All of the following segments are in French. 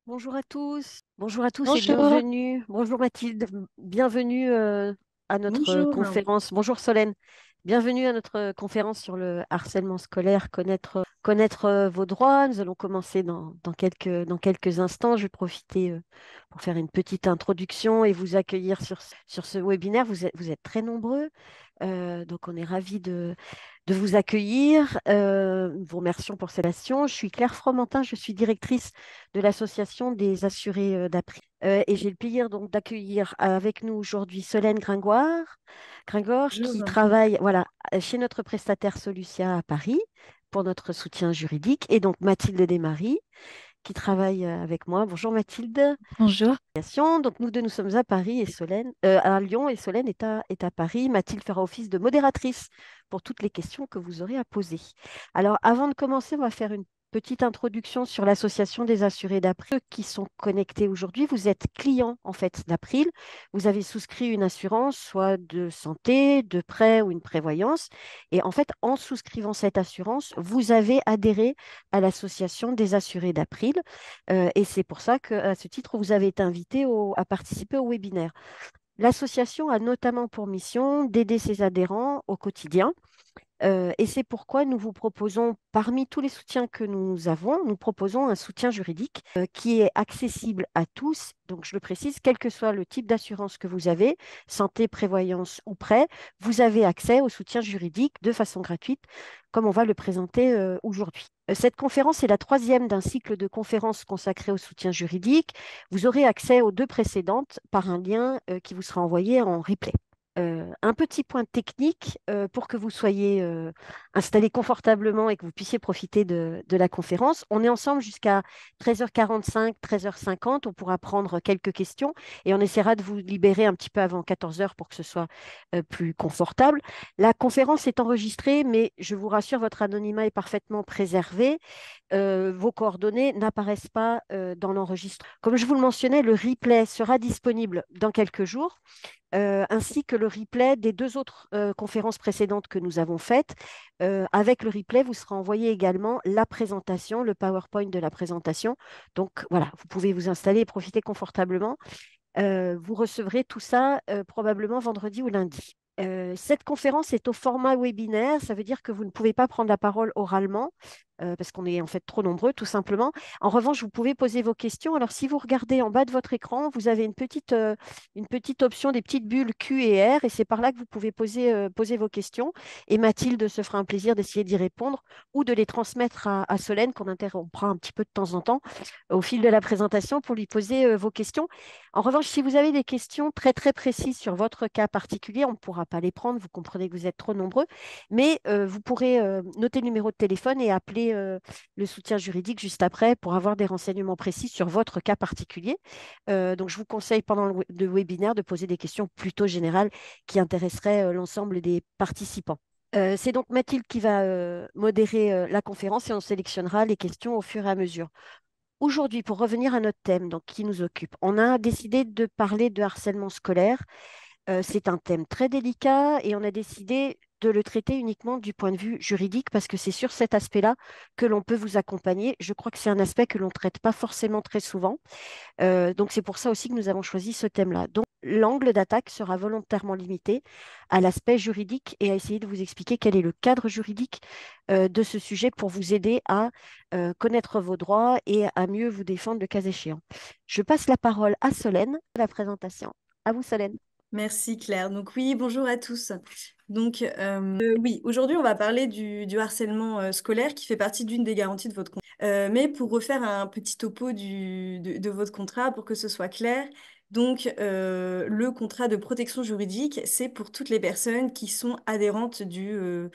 Bonjour à tous et Bonjour, bienvenue. Bonjour Mathilde, bienvenue à notre bonjour. conférence. Bonjour Solène, bienvenue à notre conférence sur le harcèlement scolaire, connaître vos droits. Nous allons commencer dans quelques instants. Je vais profiter pour faire une petite introduction et vous accueillir sur ce webinaire. Vous êtes très nombreux, donc on est ravis de vous accueillir. Nous vous remercions pour cette relation. Je suis Claire Fromentin, je suis directrice de l'Association des assurés d'April. Et j'ai le plaisir donc d'accueillir avec nous aujourd'hui Solène Gringor, qui Bonjour. travaille voilà, chez notre prestataire Solucia à Paris pour notre soutien juridique, et donc Mathilde Desmaris, qui travaille avec moi. Bonjour Mathilde. Bonjour. Donc nous deux, nous sommes à Paris et Solène, à Lyon, et Solène est à Paris. Mathilde fera office de modératrice pour toutes les questions que vous aurez à poser. Alors avant de commencer, on va faire une petite introduction sur l'association des assurés d'April. Ceux qui sont connectés aujourd'hui, vous êtes clients en fait d'April. Vous avez souscrit une assurance, soit de santé, de prêt ou une prévoyance. Et en fait, en souscrivant cette assurance, vous avez adhéré à l'association des assurés d'April. Et c'est pour ça qu'à ce titre, vous avez été invité à participer au webinaire. L'association a notamment pour mission d'aider ses adhérents au quotidien. Et c'est pourquoi nous vous proposons, parmi tous les soutiens que nous avons, nous proposons un soutien juridique qui est accessible à tous. Donc, je le précise, quel que soit le type d'assurance que vous avez, santé, prévoyance ou prêt, vous avez accès au soutien juridique de façon gratuite, comme on va le présenter aujourd'hui. Cette conférence est la troisième d'un cycle de conférences consacrées au soutien juridique. Vous aurez accès aux deux précédentes par un lien qui vous sera envoyé en replay. Un petit point technique pour que vous soyez installés confortablement et que vous puissiez profiter de la conférence. On est ensemble jusqu'à 13h45, 13h50. On pourra prendre quelques questions et on essaiera de vous libérer un petit peu avant 14h pour que ce soit plus confortable. La conférence est enregistrée, mais je vous rassure, votre anonymat est parfaitement préservé. Vos coordonnées n'apparaissent pas dans l'enregistrement. Comme je vous le mentionnais, le replay sera disponible dans quelques jours, ainsi que le replay des deux autres conférences précédentes que nous avons faites. Avec le replay, vous sera envoyé également la présentation, le PowerPoint de la présentation. Donc voilà, vous pouvez vous installer et profiter confortablement. Vous recevrez tout ça probablement vendredi ou lundi. Cette conférence est au format webinaire, ça veut dire que vous ne pouvez pas prendre la parole oralement parce qu'on est en fait trop nombreux, tout simplement. En revanche, vous pouvez poser vos questions. Alors, si vous regardez en bas de votre écran, vous avez une petite option, des petites bulles Q et R, et c'est par là que vous pouvez poser vos questions. Et Mathilde se fera un plaisir d'essayer d'y répondre ou de les transmettre à Solène, qu'on interrompra un petit peu de temps en temps au fil de la présentation pour lui poser vos questions. En revanche, si vous avez des questions très très précises sur votre cas particulier, on ne pourra pas les prendre. Vous comprenez que vous êtes trop nombreux, mais vous pourrez noter le numéro de téléphone et appeler le soutien juridique juste après pour avoir des renseignements précis sur votre cas particulier. Donc, je vous conseille pendant le webinaire de poser des questions plutôt générales qui intéresseraient l'ensemble des participants. C'est donc Mathilde qui va modérer la conférence et on sélectionnera les questions au fur et à mesure. Aujourd'hui, pour revenir à notre thème donc, qui nous occupe, on a décidé de parler de harcèlement scolaire. C'est un thème très délicat et on a décidé de le traiter uniquement du point de vue juridique parce que c'est sur cet aspect-là que l'on peut vous accompagner. Je crois que c'est un aspect que l'on ne traite pas forcément très souvent. Donc c'est pour ça aussi que nous avons choisi ce thème-là. Donc l'angle d'attaque sera volontairement limité à l'aspect juridique et à essayer de vous expliquer quel est le cadre juridique de ce sujet pour vous aider à connaître vos droits et à mieux vous défendre le cas échéant. Je passe la parole à Solène pour la présentation. À vous, Solène. Merci Claire. Donc oui, bonjour à tous. Donc oui, aujourd'hui on va parler du harcèlement scolaire qui fait partie d'une des garanties de votre contrat. Mais pour refaire un petit topo de votre contrat pour que ce soit clair, donc le contrat de protection juridique, c'est pour toutes les personnes qui sont adhérentes de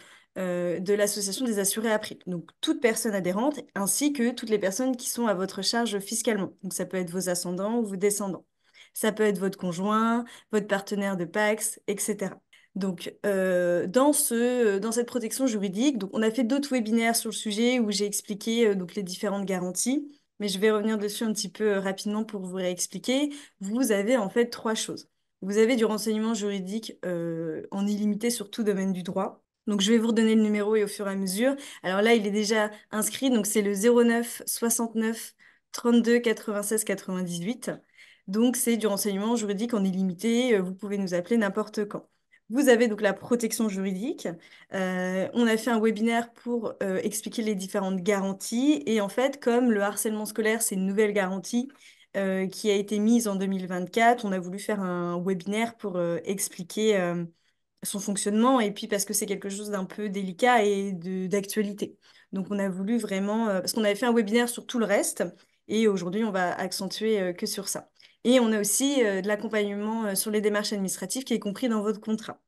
l'association des assurés April. Donc toute personne adhérente ainsi que toutes les personnes qui sont à votre charge fiscalement. Donc ça peut être vos ascendants ou vos descendants. Ça peut être votre conjoint, votre partenaire de Pax, etc. Donc, dans cette protection juridique, donc, on a fait d'autres webinaires sur le sujet où j'ai expliqué donc, les différentes garanties, mais je vais revenir dessus un petit peu rapidement pour vous réexpliquer. Vous avez en fait trois choses. Vous avez du renseignement juridique en illimité sur tout domaine du droit. Donc, je vais vous redonner le numéro et au fur et à mesure. Alors là, il est déjà inscrit, donc c'est le 09 69 32 96 98. Donc, c'est du renseignement juridique en illimité. Vous pouvez nous appeler n'importe quand. Vous avez donc la protection juridique. On a fait un webinaire pour expliquer les différentes garanties. Et en fait, comme le harcèlement scolaire, c'est une nouvelle garantie qui a été mise en 2024, on a voulu faire un webinaire pour expliquer son fonctionnement et puis parce que c'est quelque chose d'un peu délicat et d'actualité. Donc on a voulu vraiment, parce qu'on avait fait un webinaire sur tout le reste et aujourd'hui on va accentuer que sur ça. Et on a aussi de l'accompagnement sur les démarches administratives qui est compris dans votre contrat.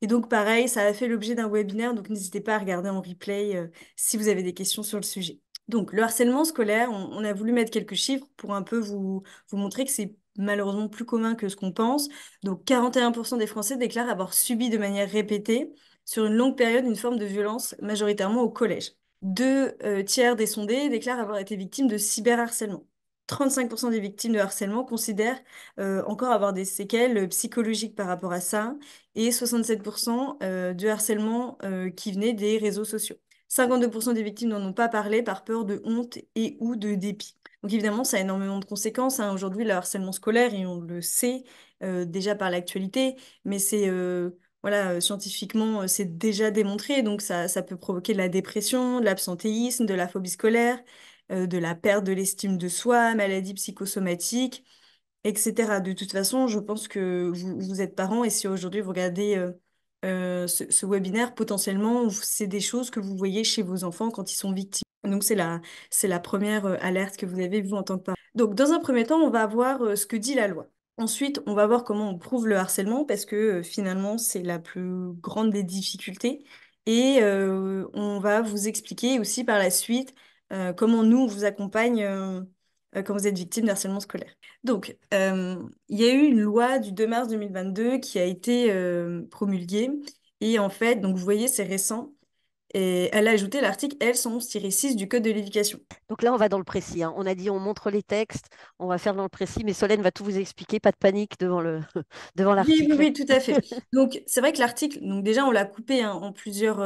Et donc pareil, ça a fait l'objet d'un webinaire, donc n'hésitez pas à regarder en replay si vous avez des questions sur le sujet. Donc le harcèlement scolaire, on a voulu mettre quelques chiffres pour un peu vous montrer que c'est malheureusement plus commun que ce qu'on pense. Donc 41% des Français déclarent avoir subi de manière répétée sur une longue période une forme de violence, majoritairement au collège. Deux tiers des sondés déclarent avoir été victimes de cyberharcèlement. 35% des victimes de harcèlement considèrent encore avoir des séquelles psychologiques par rapport à ça et 67% de harcèlement qui venait des réseaux sociaux. 52% des victimes n'en ont pas parlé par peur de honte et ou de dépit. Donc évidemment, ça a énormément de conséquences, hein. Aujourd'hui, le harcèlement scolaire, et on le sait déjà par l'actualité, mais c'est voilà, scientifiquement, c'est déjà démontré. Donc ça peut provoquer de la dépression, de l'absentéisme, de la phobie scolaire, de la perte de l'estime de soi, maladies psychosomatiques, etc. De toute façon, je pense que vous êtes parents et si aujourd'hui vous regardez ce webinaire, potentiellement, c'est des choses que vous voyez chez vos enfants quand ils sont victimes. Donc, c'est la première alerte que vous avez, vous, en tant que parent. Donc, dans un premier temps, on va voir ce que dit la loi. Ensuite, on va voir comment on prouve le harcèlement parce que finalement, c'est la plus grande des difficultés. Et on va vous expliquer aussi par la suite comment nous, on vous accompagne quand vous êtes victime de harcèlement scolaire. Donc, il y a eu une loi du 2 mars 2022 qui a été promulguée. Et en fait, donc vous voyez, c'est récent. Et elle a ajouté l'article L111-6 du Code de l'éducation. Donc là, on va dans le précis, hein. On a dit on montre les textes, on va faire dans le précis, mais Solène va tout vous expliquer, pas de panique devant devant Oui, oui, l'article. oui, tout à fait. Donc, c'est vrai que l'article, donc déjà, on l'a coupé hein, en plusieurs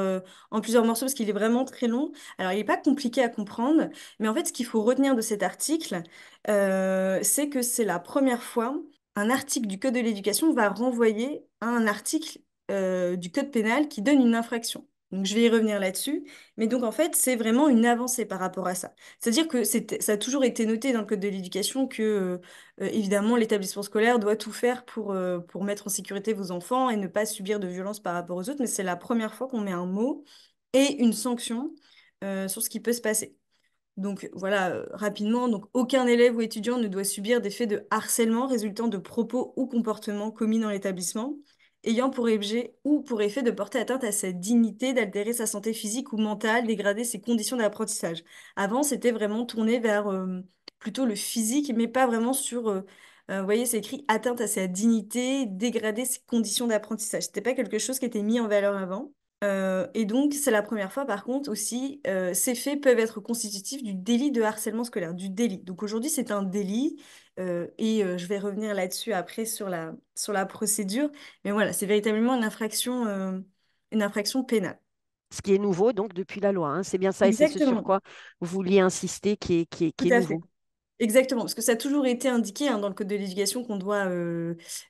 morceaux parce qu'il est vraiment très long. Alors, il n'est pas compliqué à comprendre, mais en fait, ce qu'il faut retenir de cet article, c'est que c'est la première fois un article du Code de l'éducation va renvoyer à un article du Code pénal qui donne une infraction. Donc, je vais y revenir là-dessus. Mais donc, en fait, c'est vraiment une avancée par rapport à ça. C'est-à-dire que ça a toujours été noté dans le Code de l'éducation que évidemment, l'établissement scolaire doit tout faire pour mettre en sécurité vos enfants et ne pas subir de violence par rapport aux autres, mais c'est la première fois qu'on met un mot et une sanction sur ce qui peut se passer. Donc voilà, rapidement, donc aucun élève ou étudiant ne doit subir des faits de harcèlement résultant de propos ou comportements commis dans l'établissement, ayant pour objet ou pour effet de porter atteinte à sa dignité, d'altérer sa santé physique ou mentale, dégrader ses conditions d'apprentissage. Avant, c'était vraiment tourné vers plutôt le physique, mais pas vraiment sur, vous voyez, c'est écrit atteinte à sa dignité, dégrader ses conditions d'apprentissage. C'était pas quelque chose qui était mis en valeur avant. Et donc, c'est la première fois, par contre, aussi, ces faits peuvent être constitutifs du délit de harcèlement scolaire, du délit. Donc aujourd'hui, c'est un délit, et je vais revenir là-dessus après sur la procédure. Mais voilà, c'est véritablement une infraction pénale. Ce qui est nouveau, donc, depuis la loi, hein. C'est bien ça, et c'est ce sur Exactement, quoi vous vouliez insister tout qui est à fait. nouveau. Exactement, parce que ça a toujours été indiqué hein, dans le Code de l'éducation qu'on doit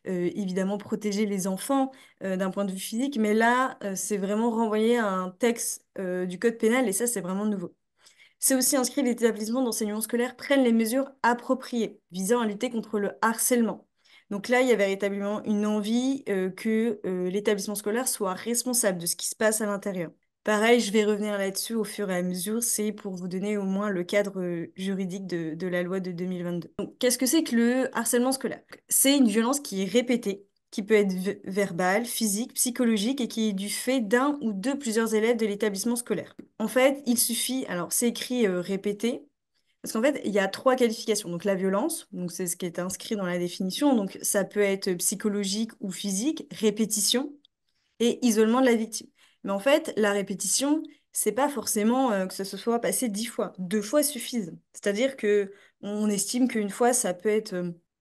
évidemment protéger les enfants d'un point de vue physique, mais là, c'est vraiment renvoyé à un texte du Code pénal et ça, c'est vraiment nouveau. C'est aussi inscrit que les établissements d'enseignement scolaire prennent les mesures appropriées visant à lutter contre le harcèlement. Donc là, il y a véritablement une envie que l'établissement scolaire soit responsable de ce qui se passe à l'intérieur. Pareil, je vais revenir là-dessus au fur et à mesure, c'est pour vous donner au moins le cadre juridique de la loi de 2022. Donc, qu'est-ce que c'est que le harcèlement scolaire? C'est une violence qui est répétée, qui peut être verbale, physique, psychologique et qui est du fait d'un ou de plusieurs élèves de l'établissement scolaire. En fait, il suffit, alors c'est écrit répété, parce qu'en fait, il y a trois qualifications. Donc la violence, donc c'est ce qui est inscrit dans la définition, donc ça peut être psychologique ou physique, répétition et isolement de la victime. Mais en fait, la répétition, c'est pas forcément que ça se soit passé 10 fois. 2 fois suffisent. C'est-à-dire que on estime qu'une fois, ça peut être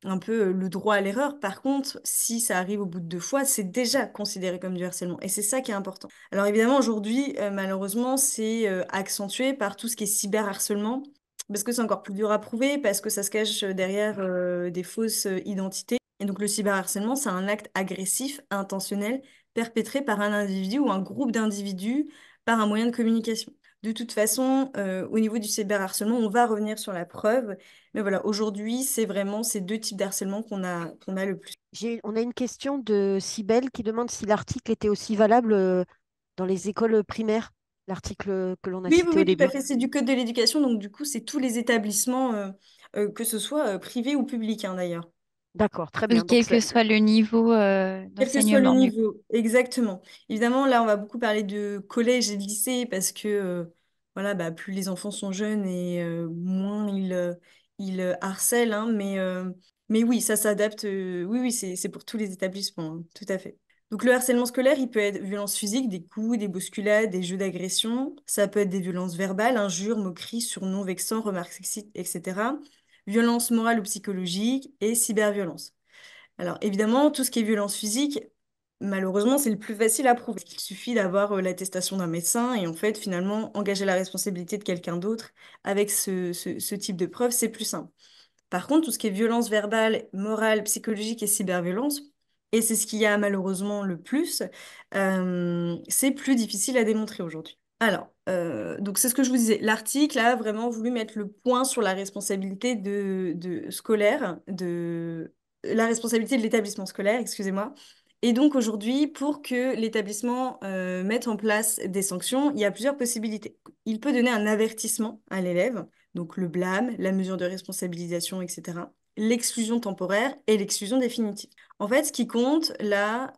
un peu le droit à l'erreur. Par contre, si ça arrive au bout de 2 fois, c'est déjà considéré comme du harcèlement. Et c'est ça qui est important. Alors évidemment, aujourd'hui, malheureusement, c'est accentué par tout ce qui est cyberharcèlement. parce que c'est encore plus dur à prouver, parce que ça se cache derrière des fausses identités. Et donc le cyberharcèlement, c'est un acte agressif, intentionnel, perpétré par un individu ou un groupe d'individus par un moyen de communication. De toute façon, au niveau du cyberharcèlement, on va revenir sur la preuve. Mais voilà, aujourd'hui, c'est vraiment ces deux types d'harcèlement qu'on a le plus. On a une question de Cybèle qui demande si l'article était aussi valable dans les écoles primaires, l'article que l'on a Oui, oui, cité au oui, tout à début. fait. C'est du code de l'éducation, donc du coup, c'est tous les établissements, que ce soit privés ou publics, hein, d'ailleurs. D'accord, très Oui, bien. Donc, quel que soit le niveau Quel que soit le d'enseignement, du coup. niveau, exactement. Évidemment, là, on va beaucoup parler de collège et de lycée parce que voilà, bah, plus les enfants sont jeunes et moins ils harcèlent, hein, mais oui, ça s'adapte. Oui, oui, c'est pour tous les établissements, hein, tout à fait. Donc, le harcèlement scolaire, il peut être violence physique, des coups, des bousculades, des jeux d'agression. Ça peut être des violences verbales, injures, moqueries, surnoms vexants, remarques sexistes, etc. Violence morale ou psychologique et cyberviolence. Alors évidemment, tout ce qui est violence physique, malheureusement, c'est le plus facile à prouver. Il suffit d'avoir l'attestation d'un médecin et en fait, finalement, engager la responsabilité de quelqu'un d'autre avec ce type de preuve, c'est plus simple. Par contre, tout ce qui est violence verbale, morale, psychologique et cyberviolence, et c'est ce qu'il y a malheureusement le plus, c'est plus difficile à démontrer aujourd'hui. Alors, donc c'est ce que je vous disais. L'article a vraiment voulu mettre le point sur la responsabilité de scolaire, de la responsabilité de l'établissement scolaire, excusez-moi. Et donc aujourd'hui, pour que l'établissement mette en place des sanctions, il y a plusieurs possibilités. Il peut donner un avertissement à l'élève, donc le blâme, la mesure de responsabilisation, etc., l'exclusion temporaire et l'exclusion définitive. En fait, ce qui compte là,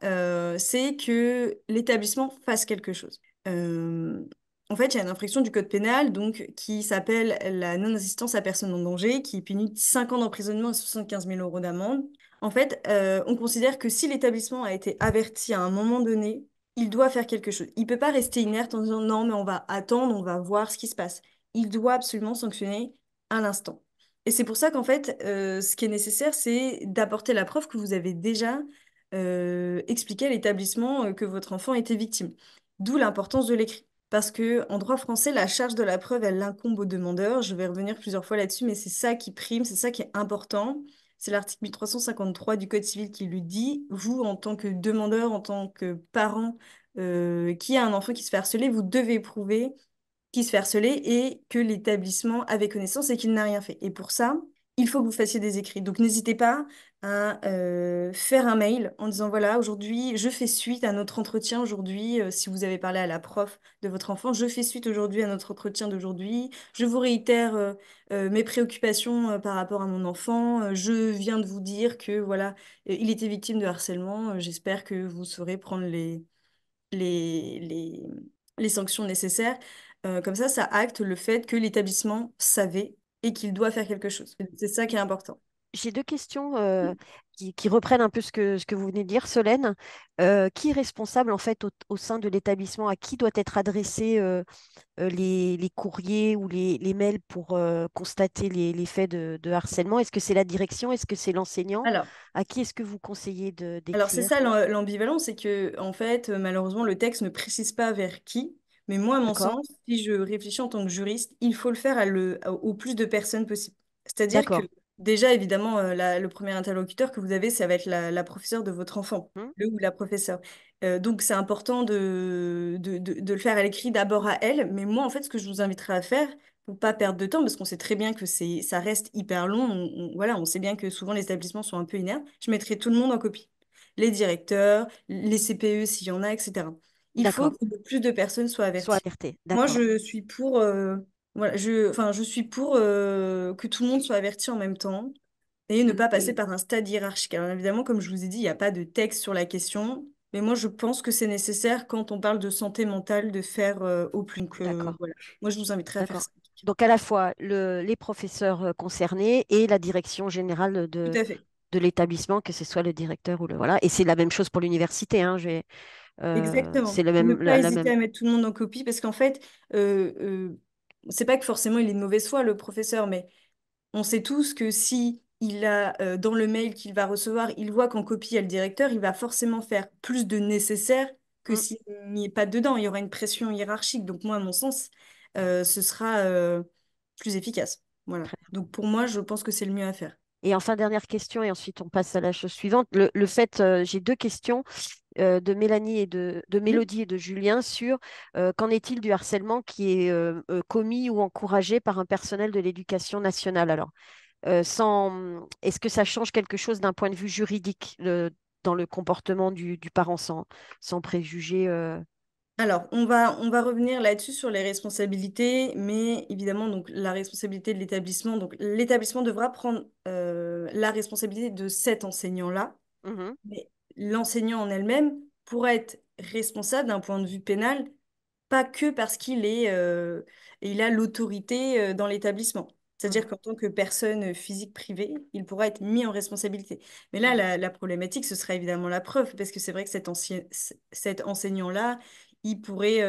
c'est que l'établissement fasse quelque chose. Euh, En fait, il y a une infraction du code pénal donc, qui s'appelle la non-assistance à personne en danger, qui est punie de 5 ans d'emprisonnement et 75 000 euros d'amende. En fait, on considère que si l'établissement a été averti à un moment donné, il doit faire quelque chose. Il ne peut pas rester inerte en disant non, mais on va attendre, on va voir ce qui se passe. Il doit absolument sanctionner à l'instant. Et c'est pour ça qu'en fait, ce qui est nécessaire, c'est d'apporter la preuve que vous avez déjà expliqué à l'établissement que votre enfant était victime. D'où l'importance de l'écrit. Parce que en droit français, la charge de la preuve, elle incombe au demandeur. Je vais revenir plusieurs fois là-dessus, mais c'est ça qui prime, c'est ça qui est important. C'est l'article 1353 du Code civil qui lui dit, vous, en tant que demandeur, en tant que parent qui a un enfant qui se fait harceler, vous devez prouver qui se fait harceler et que l'établissement avait connaissance et qu'il n'a rien fait. Et pour ça, il faut que vous fassiez des écrits. Donc n'hésitez pas à faire un mail en disant, voilà, aujourd'hui, je fais suite à notre entretien aujourd'hui. Si vous avez parlé à la prof de votre enfant, je fais suite aujourd'hui à notre entretien d'aujourd'hui. Je vous réitère mes préoccupations par rapport à mon enfant. Je viens de vous dire que, voilà, il était victime de harcèlement. J'espère que vous saurez prendre les, les, les sanctions nécessaires. Comme ça acte le fait que l'établissement savait et qu'il doit faire quelque chose. C'est ça qui est important. J'ai deux questions qui reprennent un peu ce que vous venez de dire, Solène. Qui est responsable en fait au sein de l'établissement? À qui doit être adressé les courriers ou les mails pour constater les faits de harcèlement? Est-ce que c'est la direction? Est-ce que c'est l'enseignant? Alors, À qui est-ce que vous conseillez alors c'est d'écrire? ça l'ambivalence, c'est que en fait, malheureusement, le texte ne précise pas vers qui. Mais moi, à mon D'accord? sens, si je réfléchis en tant que juriste, il faut le faire au plus de personnes possible. C'est-à-dire que D'accord. déjà, évidemment, le premier interlocuteur que vous avez, ça va être la professeure de votre enfant, Hmm. le ou la professeure. Donc, c'est important de le faire à l'écrit d'abord à elle. Mais moi, en fait, ce que je vous inviterais à faire, pour pas perdre de temps, parce qu'on sait très bien que ça reste hyper long, voilà, on sait bien que souvent les établissements sont un peu inertes, je mettrai tout le monde en copie les directeurs, les CPE s'il y en a, etc. Il faut D'accord. que le plus de personnes soient Soit averties. alerté. Moi, D'accord. je suis pour, voilà, enfin, je suis pour que tout le monde soit averti en même temps et ne pas passer par un stade hiérarchique. Alors évidemment, comme je vous ai dit, il n'y a pas de texte sur la question, mais moi, je pense que c'est nécessaire quand on parle de santé mentale de faire au plus. Donc D'accord. voilà, moi, je vous inviterai à faire D'accord. ça. Donc à la fois les professeurs concernés et la direction générale Tout à fait. de l'établissement, que ce soit le directeur ou le voilà. Et c'est la même chose pour l'université, hein. C'est Exactement. le Ne même, pas la hésiter même. à mettre tout le monde en copie parce qu'en fait, euh, c'est pas que forcément il est de mauvaise foi, le professeur, mais on sait tous que si il a dans le mail qu'il va recevoir, il voit qu'en copie il y a le directeur, il va forcément faire plus de nécessaire que Mm. s'il n'y est pas dedans. Il y aura une pression hiérarchique. Donc moi, à mon sens, ce sera plus efficace. Voilà. Très Donc pour moi, je pense que c'est le mieux à faire. Et enfin, dernière question, et ensuite on passe à la chose suivante. Le fait, j'ai deux questions de Mélanie de Oui. Mélodie et de Julien sur qu'en est-il du harcèlement qui est commis ou encouragé par un personnel de l'éducation nationale? Alors, est-ce que ça change quelque chose d'un point de vue juridique dans le comportement du parent sans préjuger Alors, on va revenir là-dessus sur les responsabilités, mais évidemment, donc la responsabilité de l'établissement. Donc, l'établissement devra prendre la responsabilité de cet enseignant-là, mhm, mais l'enseignant en elle-même pourra être responsable d'un point de vue pénal pas que parce il a l'autorité dans l'établissement. C'est-à-dire mhm, qu'en tant que personne physique privée, il pourra être mis en responsabilité. Mais là, mhm, la problématique, ce sera évidemment la preuve, parce que c'est vrai que cet enseignant-là, il pourrait,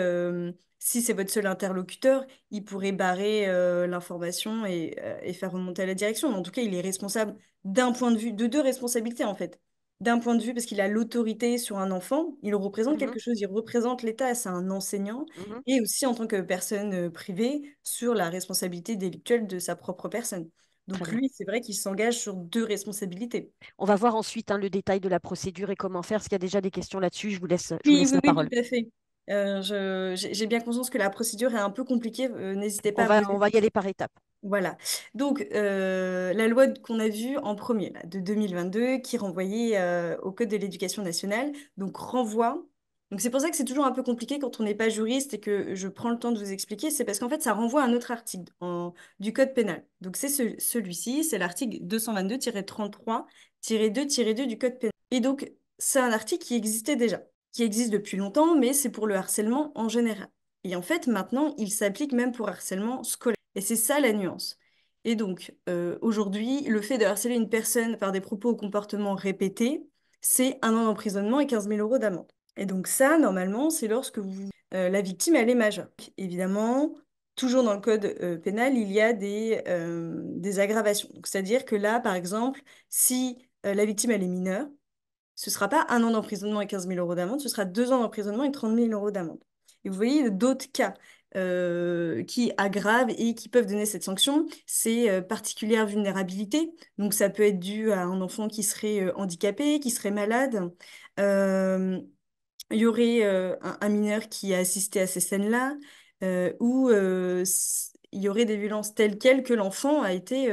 si c'est votre seul interlocuteur, il pourrait barrer l'information et faire remonter à la direction. Mais en tout cas, il est responsable d'un point de vue, de deux responsabilités en fait. D'un point de vue, parce qu'il a l'autorité sur un enfant, il représente mhm, quelque chose, il représente l'État, c'est un enseignant, mhm. et aussi en tant que personne privée sur la responsabilité délictuelle de sa propre personne. Très Donc bien. lui, c'est vrai qu'il s'engage sur deux responsabilités. On va voir ensuite hein, le détail de la procédure et comment faire. S'il y a déjà des questions là-dessus, je vous Oui, laisse oui, la oui, parole. tout à fait. J'ai bien conscience que la procédure est un peu compliquée. N'hésitez pas à me On va poser. y aller par étapes. Voilà. Donc, la loi qu'on a vue en premier, là, de 2022, qui renvoyait au Code de l'éducation nationale, donc renvoie. Donc, c'est pour ça que c'est toujours un peu compliqué quand on n'est pas juriste et que je prends le temps de vous expliquer. C'est parce qu'en fait, ça renvoie à un autre article du Code pénal. Donc, c'est celui-ci, c'est l'article 222-33-2-2 du Code pénal. Et donc, c'est un article qui existait déjà, qui existe depuis longtemps, mais c'est pour le harcèlement en général. Et en fait, maintenant, il s'applique même pour harcèlement scolaire. Et c'est ça la nuance. Et donc, aujourd'hui, le fait de harceler une personne par des propos ou comportements répétés, c'est 1 an d'emprisonnement et 15 000 € d'amende. Et donc ça, normalement, c'est lorsque la victime, elle est majeure. Évidemment, toujours dans le code pénal, il y a des aggravations. Donc, c'est-à-dire que là, par exemple, si la victime, elle est mineure, ce ne sera pas 1 an d'emprisonnement et 15 000 € d'amende, ce sera 2 ans d'emprisonnement et 30 000 € d'amende. Et vous voyez, d'autres cas qui aggravent et qui peuvent donner cette sanction, c'est particulière vulnérabilité. Donc ça peut être dû à un enfant qui serait handicapé, qui serait malade. Euh, il y aurait un mineur qui a assisté à ces scènes-là, ou il y aurait des violences telles quelles que l'enfant a été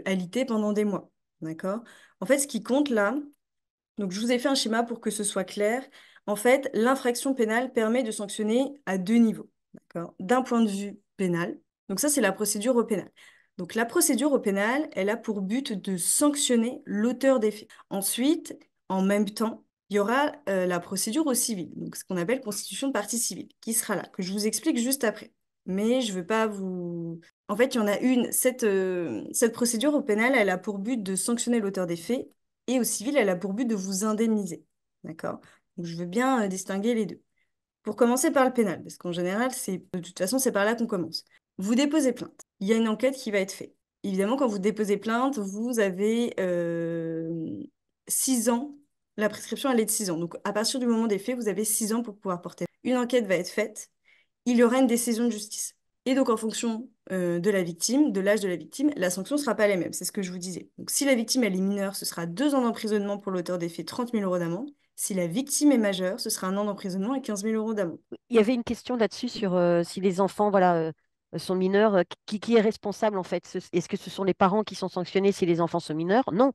alité pendant des mois. D'accord? En fait, ce qui compte là, donc, je vous ai fait un schéma pour que ce soit clair. En fait, l'infraction pénale permet de sanctionner à deux niveaux. D'accord? D'un point de vue pénal. Donc, ça, c'est la procédure au pénal. Donc, la procédure au pénal, elle a pour but de sanctionner l'auteur des faits. Ensuite, en même temps, il y aura la procédure au civil, donc ce qu'on appelle constitution de partie civile, qui sera là, que je vous explique juste après. Mais je ne veux pas vous... En fait, il y en a une, cette procédure au pénal, elle a pour but de sanctionner l'auteur des faits et au civil, elle a pour but de vous indemniser. D'accord? Donc, je veux bien distinguer les deux. Pour commencer par le pénal, parce qu'en général, de toute façon, c'est par là qu'on commence. Vous déposez plainte. Il y a une enquête qui va être faite. Évidemment, quand vous déposez plainte, vous avez 6 ans. La prescription, elle est de 6 ans. Donc, à partir du moment des faits, vous avez 6 ans pour pouvoir porter. Une enquête va être faite, il y aura une décision de justice. Et donc, en fonction de la victime, de l'âge de la victime, la sanction ne sera pas la même. C'est ce que je vous disais. Donc, si la victime, elle est mineure, ce sera 2 ans d'emprisonnement pour l'auteur des faits, 30 000 € d'amende. Si la victime est majeure, ce sera 1 an d'emprisonnement et 15 000 € d'amende. Il y avait une question là-dessus sur si les enfants voilà, sont mineurs, qui est responsable en fait? Est-ce que ce sont les parents qui sont sanctionnés si les enfants sont mineurs? Non.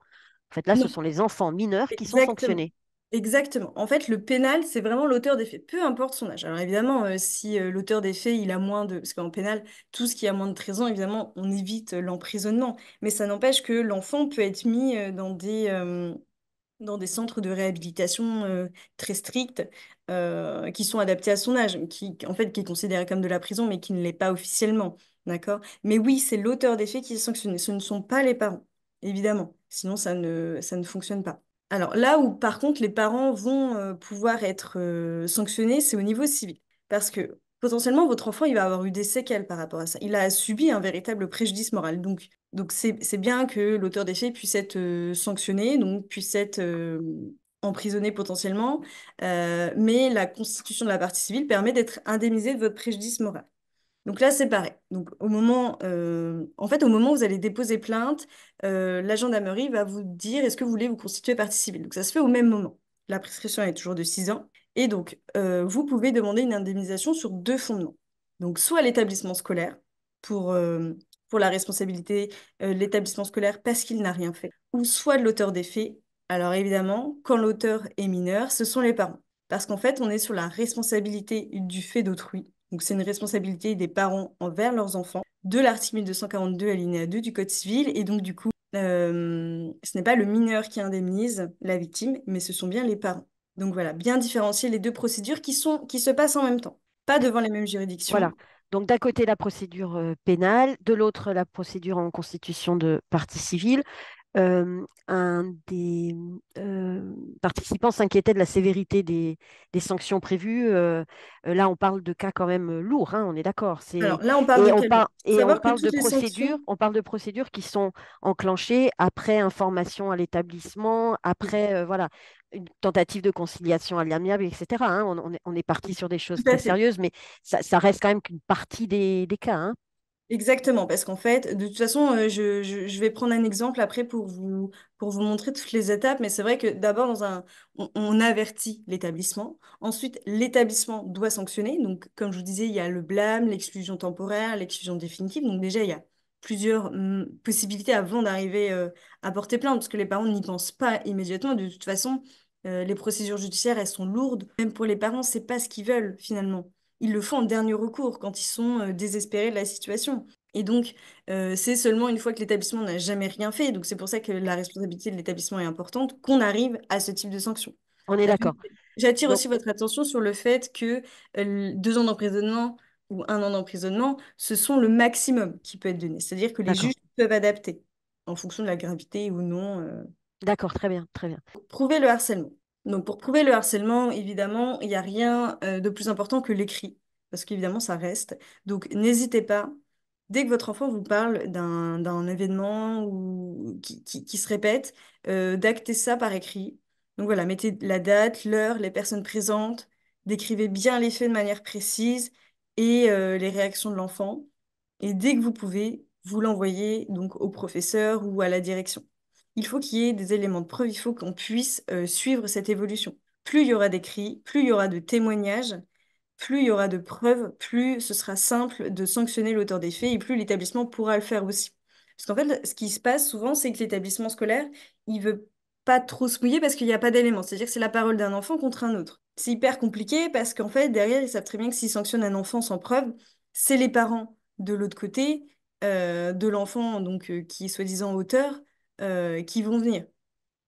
En fait, là, ce Non, sont les enfants mineurs qui sont exactement. sanctionnés. Exactement. En fait, le pénal, c'est vraiment l'auteur des faits, peu importe son âge. Alors évidemment, si l'auteur des faits, il a moins de... Parce qu'en pénal, tout ce qui a moins de 13 ans, évidemment, on évite l'emprisonnement. Mais ça n'empêche que l'enfant peut être mis dans des centres de réhabilitation très stricts qui sont adaptés à son âge, en fait, qui est considéré comme de la prison, mais qui ne l'est pas officiellement. D'accord? Mais oui, c'est l'auteur des faits qui est sanctionné. Ce ne sont pas les parents, évidemment. Sinon, ça ne fonctionne pas. Alors là où, par contre, les parents vont pouvoir être sanctionnés, c'est au niveau civil. Parce que potentiellement, votre enfant, il va avoir eu des séquelles par rapport à ça. Il a subi un véritable préjudice moral. Donc c'est bien que l'auteur des faits puisse être sanctionné, donc puisse être emprisonné potentiellement, mais la constitution de la partie civile permet d'être indemnisé de votre préjudice moral. Donc là, c'est pareil. Donc en fait, au moment où vous allez déposer plainte, la gendarmerie va vous dire est-ce que vous voulez vous constituer partie civile. Donc ça se fait au même moment. La prescription est toujours de 6 ans. Et donc, vous pouvez demander une indemnisation sur deux fondements. Donc, soit l'établissement scolaire pour, euh, pour la responsabilité de l'établissement scolaire parce qu'il n'a rien fait, ou soit de l'auteur des faits. Alors évidemment, quand l'auteur est mineur, ce sont les parents. Parce qu'en fait, on est sur la responsabilité du fait d'autrui. Donc, c'est une responsabilité des parents envers leurs enfants, de l'article 1242 alinéa 2 du Code civil. Et donc, du coup, ce n'est pas le mineur qui indemnise la victime, mais ce sont bien les parents. Donc voilà, bien différencier les deux procédures qui se passent en même temps, pas devant les mêmes juridictions. Voilà. Donc d'un côté la procédure pénale, de l'autre la procédure en constitution de partie civile. Un des participants s'inquiétait de la sévérité des sanctions prévues. Là, on parle de cas quand même lourds, hein, on est d'accord. Alors là, on parle de quel lourd? Faut Et savoir que toutes les sanctions, on parle de procédures qui sont enclenchées après information à l'établissement, après voilà, une tentative de conciliation à l'amiable, etc., hein. On est parti sur des choses tout à très fait. sérieuses, mais ça reste quand même qu'une partie des cas, hein. Exactement, parce qu'en fait, de toute façon, je vais prendre un exemple après pour vous montrer toutes les étapes, mais c'est vrai que d'abord, on avertit l'établissement. Ensuite, l'établissement doit sanctionner. Donc, comme je vous disais, il y a le blâme, l'exclusion temporaire, l'exclusion définitive. Donc, déjà, il y a plusieurs possibilités avant d'arriver à porter plainte, parce que les parents n'y pensent pas immédiatement. De toute façon, les procédures judiciaires, elles sont lourdes. Même pour les parents, c'est pas ce qu'ils veulent finalement. Ils le font en dernier recours quand ils sont désespérés de la situation. Et donc, c'est seulement une fois que l'établissement n'a jamais rien fait, donc c'est pour ça que la responsabilité de l'établissement est importante, qu'on arrive à ce type de sanction. On est d'accord. J'attire Donc, aussi votre attention sur le fait que 2 ans d'emprisonnement ou 1 an d'emprisonnement, ce sont le maximum qui peut être donné. C'est-à-dire que les d'accord. juges peuvent adapter en fonction de la gravité ou non. D'accord, très bien, très bien. Prouver le harcèlement. Donc, pour prouver le harcèlement, évidemment, il n'y a rien de plus important que l'écrit, parce qu'évidemment, ça reste. Donc, n'hésitez pas, dès que votre enfant vous parle d'un événement qui se répète, d'acter ça par écrit. Donc, voilà, mettez la date, l'heure, les personnes présentes, décrivez bien les faits de manière précise et les réactions de l'enfant. Et dès que vous pouvez, vous l'envoyez donc au professeur ou à la direction. Il faut qu'il y ait des éléments de preuve, il faut qu'on puisse suivre cette évolution. Plus il y aura d'écrits, plus il y aura de témoignages, plus il y aura de preuves, plus ce sera simple de sanctionner l'auteur des faits et plus l'établissement pourra le faire aussi. Parce qu'en fait, ce qui se passe souvent, c'est que l'établissement scolaire, il veut pas trop se mouiller parce qu'il n'y a pas d'éléments. C'est-à-dire que c'est la parole d'un enfant contre un autre. C'est hyper compliqué parce qu'en fait, derrière, ils savent très bien que s'ils sanctionnent un enfant sans preuve, c'est les parents de l'autre côté, de l'enfant donc qui est soi-disant auteur, qui vont venir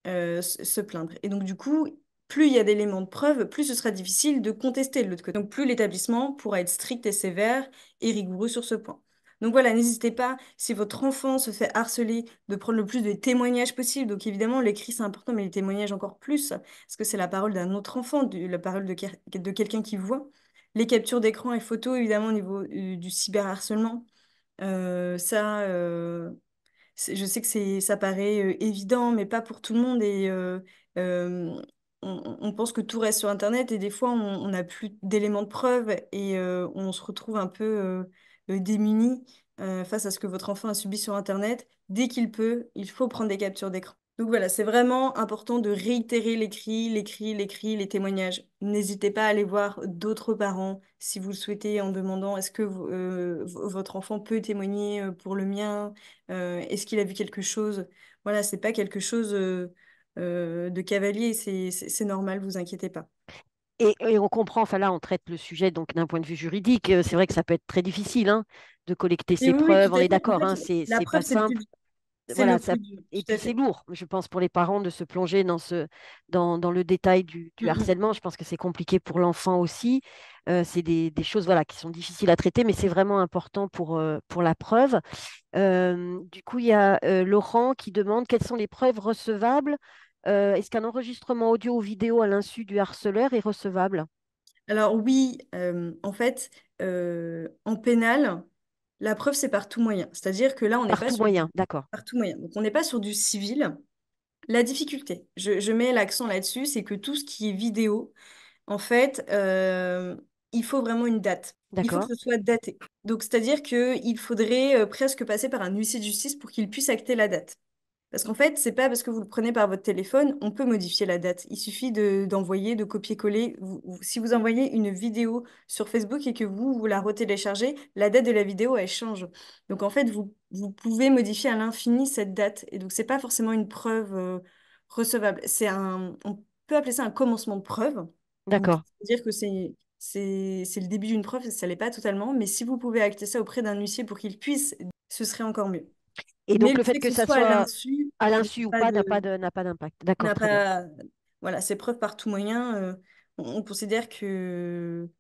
se plaindre. Et donc, du coup, plus il y a d'éléments de preuve, plus ce sera difficile de contester de l'autre côté. Donc, plus l'établissement pourra être strict et sévère et rigoureux sur ce point. Donc voilà, n'hésitez pas, si votre enfant se fait harceler, de prendre le plus de témoignages possible. Donc évidemment, l'écrit, c'est important, mais les témoignages encore plus, parce que c'est la parole d'un autre enfant, la parole de quelqu'un qui voit. Les captures d'écran et photos, évidemment, au niveau du cyberharcèlement. Ça, je sais que ça paraît évident, mais pas pour tout le monde. Et euh, on pense que tout reste sur Internet et des fois, on n'a plus d'éléments de preuve et on se retrouve un peu démuni face à ce que votre enfant a subi sur Internet. Dès qu'il peut, il faut prendre des captures d'écran. Donc voilà, c'est vraiment important de réitérer les témoignages. N'hésitez pas à aller voir d'autres parents si vous le souhaitez en demandant est-ce que votre enfant peut témoigner pour le mien? Est-ce qu'il a vu quelque chose? Voilà, c'est pas quelque chose de cavalier, c'est normal, vous inquiétez pas. Et on comprend, enfin là, on traite le sujet donc d'un point de vue juridique. C'est vrai que ça peut être très difficile, hein, de collecter Et ces oui, oui, tout preuves. On à est fait. En d'accord, fait, hein, la c'est pas preuve, simple. c'est Voilà, le ça, plus dur, et tout puis à c'est fait. lourd, je pense, pour les parents de se plonger dans le détail du Mm, mm. harcèlement. Je pense que c'est compliqué pour l'enfant aussi. C'est des choses voilà, qui sont difficiles à traiter, mais c'est vraiment important pour la preuve. Du coup, il y a Laurent qui demande quelles sont les preuves recevables. Est-ce qu'un enregistrement audio ou vidéo à l'insu du harceleur est recevable? Alors oui, en fait, en pénal, la preuve, c'est par tout moyen. C'est-à-dire que là, on n'est Par pas tout sur moyen, d'accord. par tout moyen. Donc, on n'est pas sur du civil. La difficulté, je mets l'accent là-dessus, c'est que tout ce qui est vidéo, en fait, il faut vraiment une date. il faut que D'accord, ce soit daté. Donc, c'est-à-dire qu'il faudrait presque passer par un huissier de justice pour qu'il puisse acter la date. Parce qu'en fait, c'est pas parce que vous le prenez par votre téléphone, on peut modifier la date. Il suffit d'envoyer, de copier-coller. Si vous envoyez une vidéo sur Facebook et que vous la retéléchargez, la date de la vidéo, elle change. Donc en fait, vous pouvez modifier à l'infini cette date. Et donc, c'est pas forcément une preuve recevable. On peut appeler ça un commencement de preuve. Donc, d'accord. c'est-à-dire que c'est le début d'une preuve, ça l'est pas totalement. Mais si vous pouvez acter ça auprès d'un huissier pour qu'il puisse, ce serait encore mieux. Et Mais donc le le fait fait que que ce ça soit à soit l'insu à n'a l'insu ou pas pas de, n'a pas d'impact. D'accord, n'a très bien. pas, voilà, c'est preuve par tout moyen. On considère que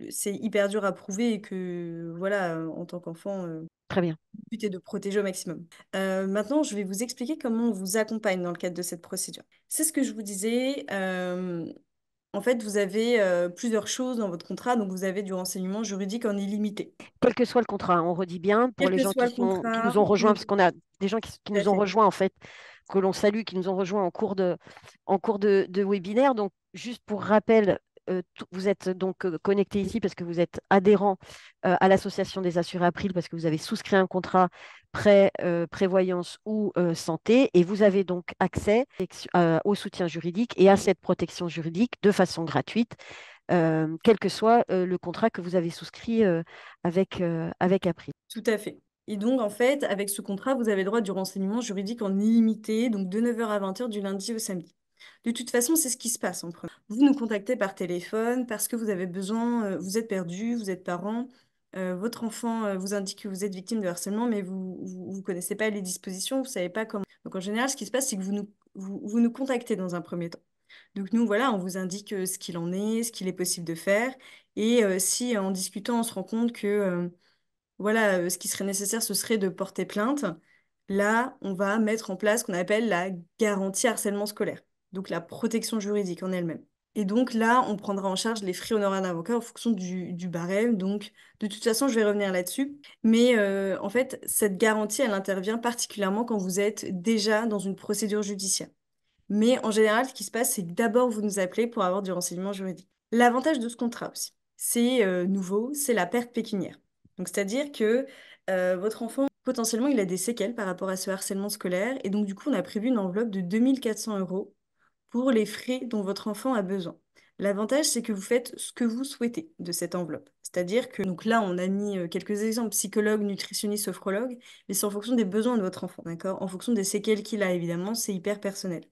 c'est hyper dur à prouver et que, voilà, en tant qu'enfant, Très bien. le but est de protéger au maximum. Maintenant, je vais vous expliquer comment on vous accompagne dans le cadre de cette procédure. C'est ce que je vous disais. En fait, vous avez plusieurs choses dans votre contrat, donc vous avez du renseignement juridique en illimité. Quel que soit le contrat, on redit bien pour Quel les que gens soit le qui contrat, nous ont rejoints, donc, parce qu'on a des gens qui tout à nous ont fait. rejoints en fait, que l'on salue, qui nous ont rejoints en cours de webinaire. Donc, juste pour rappel, vous êtes donc connecté ici parce que vous êtes adhérent à l'association des assurés April parce que vous avez souscrit un contrat prêt, prévoyance ou santé et vous avez donc accès au soutien juridique et à cette protection juridique de façon gratuite quel que soit le contrat que vous avez souscrit avec April. Tout à fait. Et donc, en fait, avec ce contrat, vous avez droit à du renseignement juridique en illimité, donc de 9 heures à 20 heures du lundi au samedi. De toute façon, c'est ce qui se passe en premier. Vous nous contactez par téléphone parce que vous avez besoin, vous êtes perdu, vous êtes parent, votre enfant vous indique que vous êtes victime de harcèlement, mais vous connaissez pas les dispositions, vous savez pas comment. Donc, en général, ce qui se passe, c'est que vous nous contactez dans un premier temps. Donc, nous, voilà, on vous indique ce qu'il en est, ce qu'il est possible de faire. Et si en discutant, on se rend compte que voilà, ce qui serait nécessaire, ce serait de porter plainte. Là, on va mettre en place ce qu'on appelle la garantie harcèlement scolaire, donc la protection juridique en elle-même. Et donc là, on prendra en charge les frais honoraires d'avocat en fonction du barème. Donc, de toute façon, je vais revenir là-dessus. Mais en fait, cette garantie, elle intervient particulièrement quand vous êtes déjà dans une procédure judiciaire. Mais en général, ce qui se passe, c'est que d'abord, vous nous appelez pour avoir du renseignement juridique. L'avantage de ce contrat aussi, c'est nouveau, c'est la perte pécuniaire. Donc, c'est-à-dire que votre enfant, potentiellement, il a des séquelles par rapport à ce harcèlement scolaire. Et donc, du coup, on a prévu une enveloppe de 2 400 € pour les frais dont votre enfant a besoin. L'avantage, c'est que vous faites ce que vous souhaitez de cette enveloppe. C'est-à-dire que, donc là, on a mis quelques exemples, psychologue, nutritionniste, sophrologue, mais c'est en fonction des besoins de votre enfant, d'accord? En fonction des séquelles qu'il a, évidemment, c'est hyper personnel.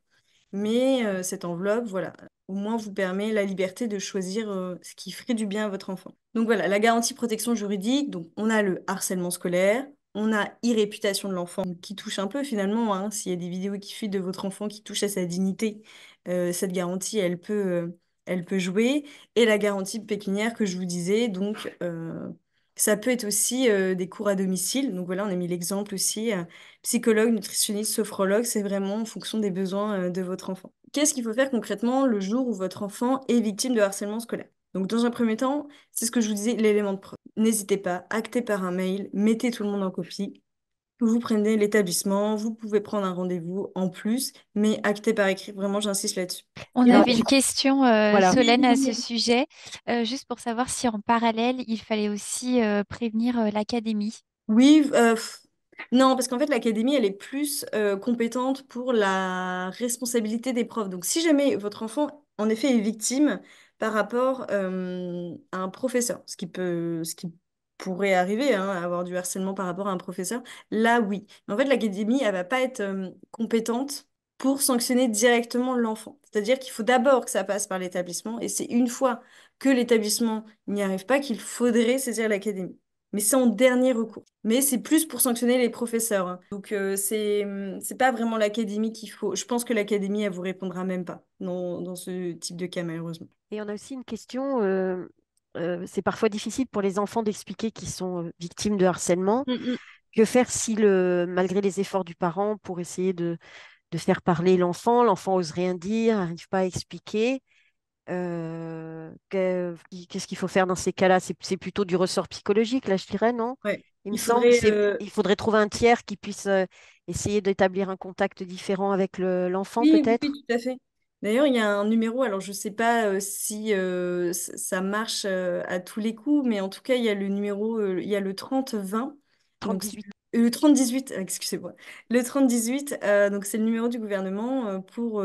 Mais cette enveloppe, voilà, au moins vous permet la liberté de choisir ce qui ferait du bien à votre enfant. Donc voilà, la garantie protection juridique, donc on a le harcèlement scolaire, on a e-réputation de l'enfant qui touche un peu finalement, hein, s'il y a des vidéos qui fuitent de votre enfant qui touchent à sa dignité, cette garantie, elle peut jouer. Et la garantie pécuniaire que je vous disais, donc ça peut être aussi des cours à domicile. Donc voilà, on a mis l'exemple aussi. Psychologue, nutritionniste, sophrologue, c'est vraiment en fonction des besoins de votre enfant. Qu'est-ce qu'il faut faire concrètement le jour où votre enfant est victime de harcèlement scolaire? Donc, dans un premier temps, c'est ce que je vous disais, l'élément de preuve. N'hésitez pas, actez par un mail, mettez tout le monde en copie. Vous prenez l'établissement, vous pouvez prendre un rendez-vous en plus, mais actez par écrit, vraiment, j'insiste là-dessus. On Et Alors, avait une question, voilà. oui, Solène, à ce oui, sujet, juste pour savoir si en parallèle, il fallait aussi prévenir l'académie. oui, non, parce qu'en fait, l'académie, elle est plus compétente pour la responsabilité des profs. Donc, si jamais votre enfant, en effet, est victime par rapport à un professeur, ce qui pourrait arriver, hein, avoir du harcèlement par rapport à un professeur, là, oui. Mais en fait, l'académie, elle va pas être compétente pour sanctionner directement l'enfant. C'est-à-dire qu'il faut d'abord que ça passe par l'établissement, et c'est une fois que l'établissement n'y arrive pas qu'il faudrait saisir l'académie. Mais c'est en dernier recours. Mais c'est plus pour sanctionner les professeurs, hein. Donc, c'est pas vraiment l'académie qu'il faut. Je pense que l'académie, elle vous répondra même pas dans ce type de cas, malheureusement. Et on a aussi une question, c'est parfois difficile pour les enfants d'expliquer qu'ils sont victimes de harcèlement. Mm, Que faire si, malgré les efforts du parent pour essayer de faire parler l'enfant ose rien dire, n'arrive pas à expliquer qu'est-ce qu'il faut faire dans ces cas-là? C'est plutôt du ressort psychologique, là, je dirais, non? ouais. Il me Il semble, faudrait. il faudrait trouver un tiers qui puisse essayer d'établir un contact différent avec l'enfant, Oui, oui, oui, peut-être. tout à fait. D'ailleurs, il y a un numéro, alors je ne sais pas si ça marche à tous les coups, mais en tout cas, il y a le numéro, il y a le 30-20. Donc, 30-18. le 30-18, excusez-moi. Le 30-18, donc c'est le numéro du gouvernement pour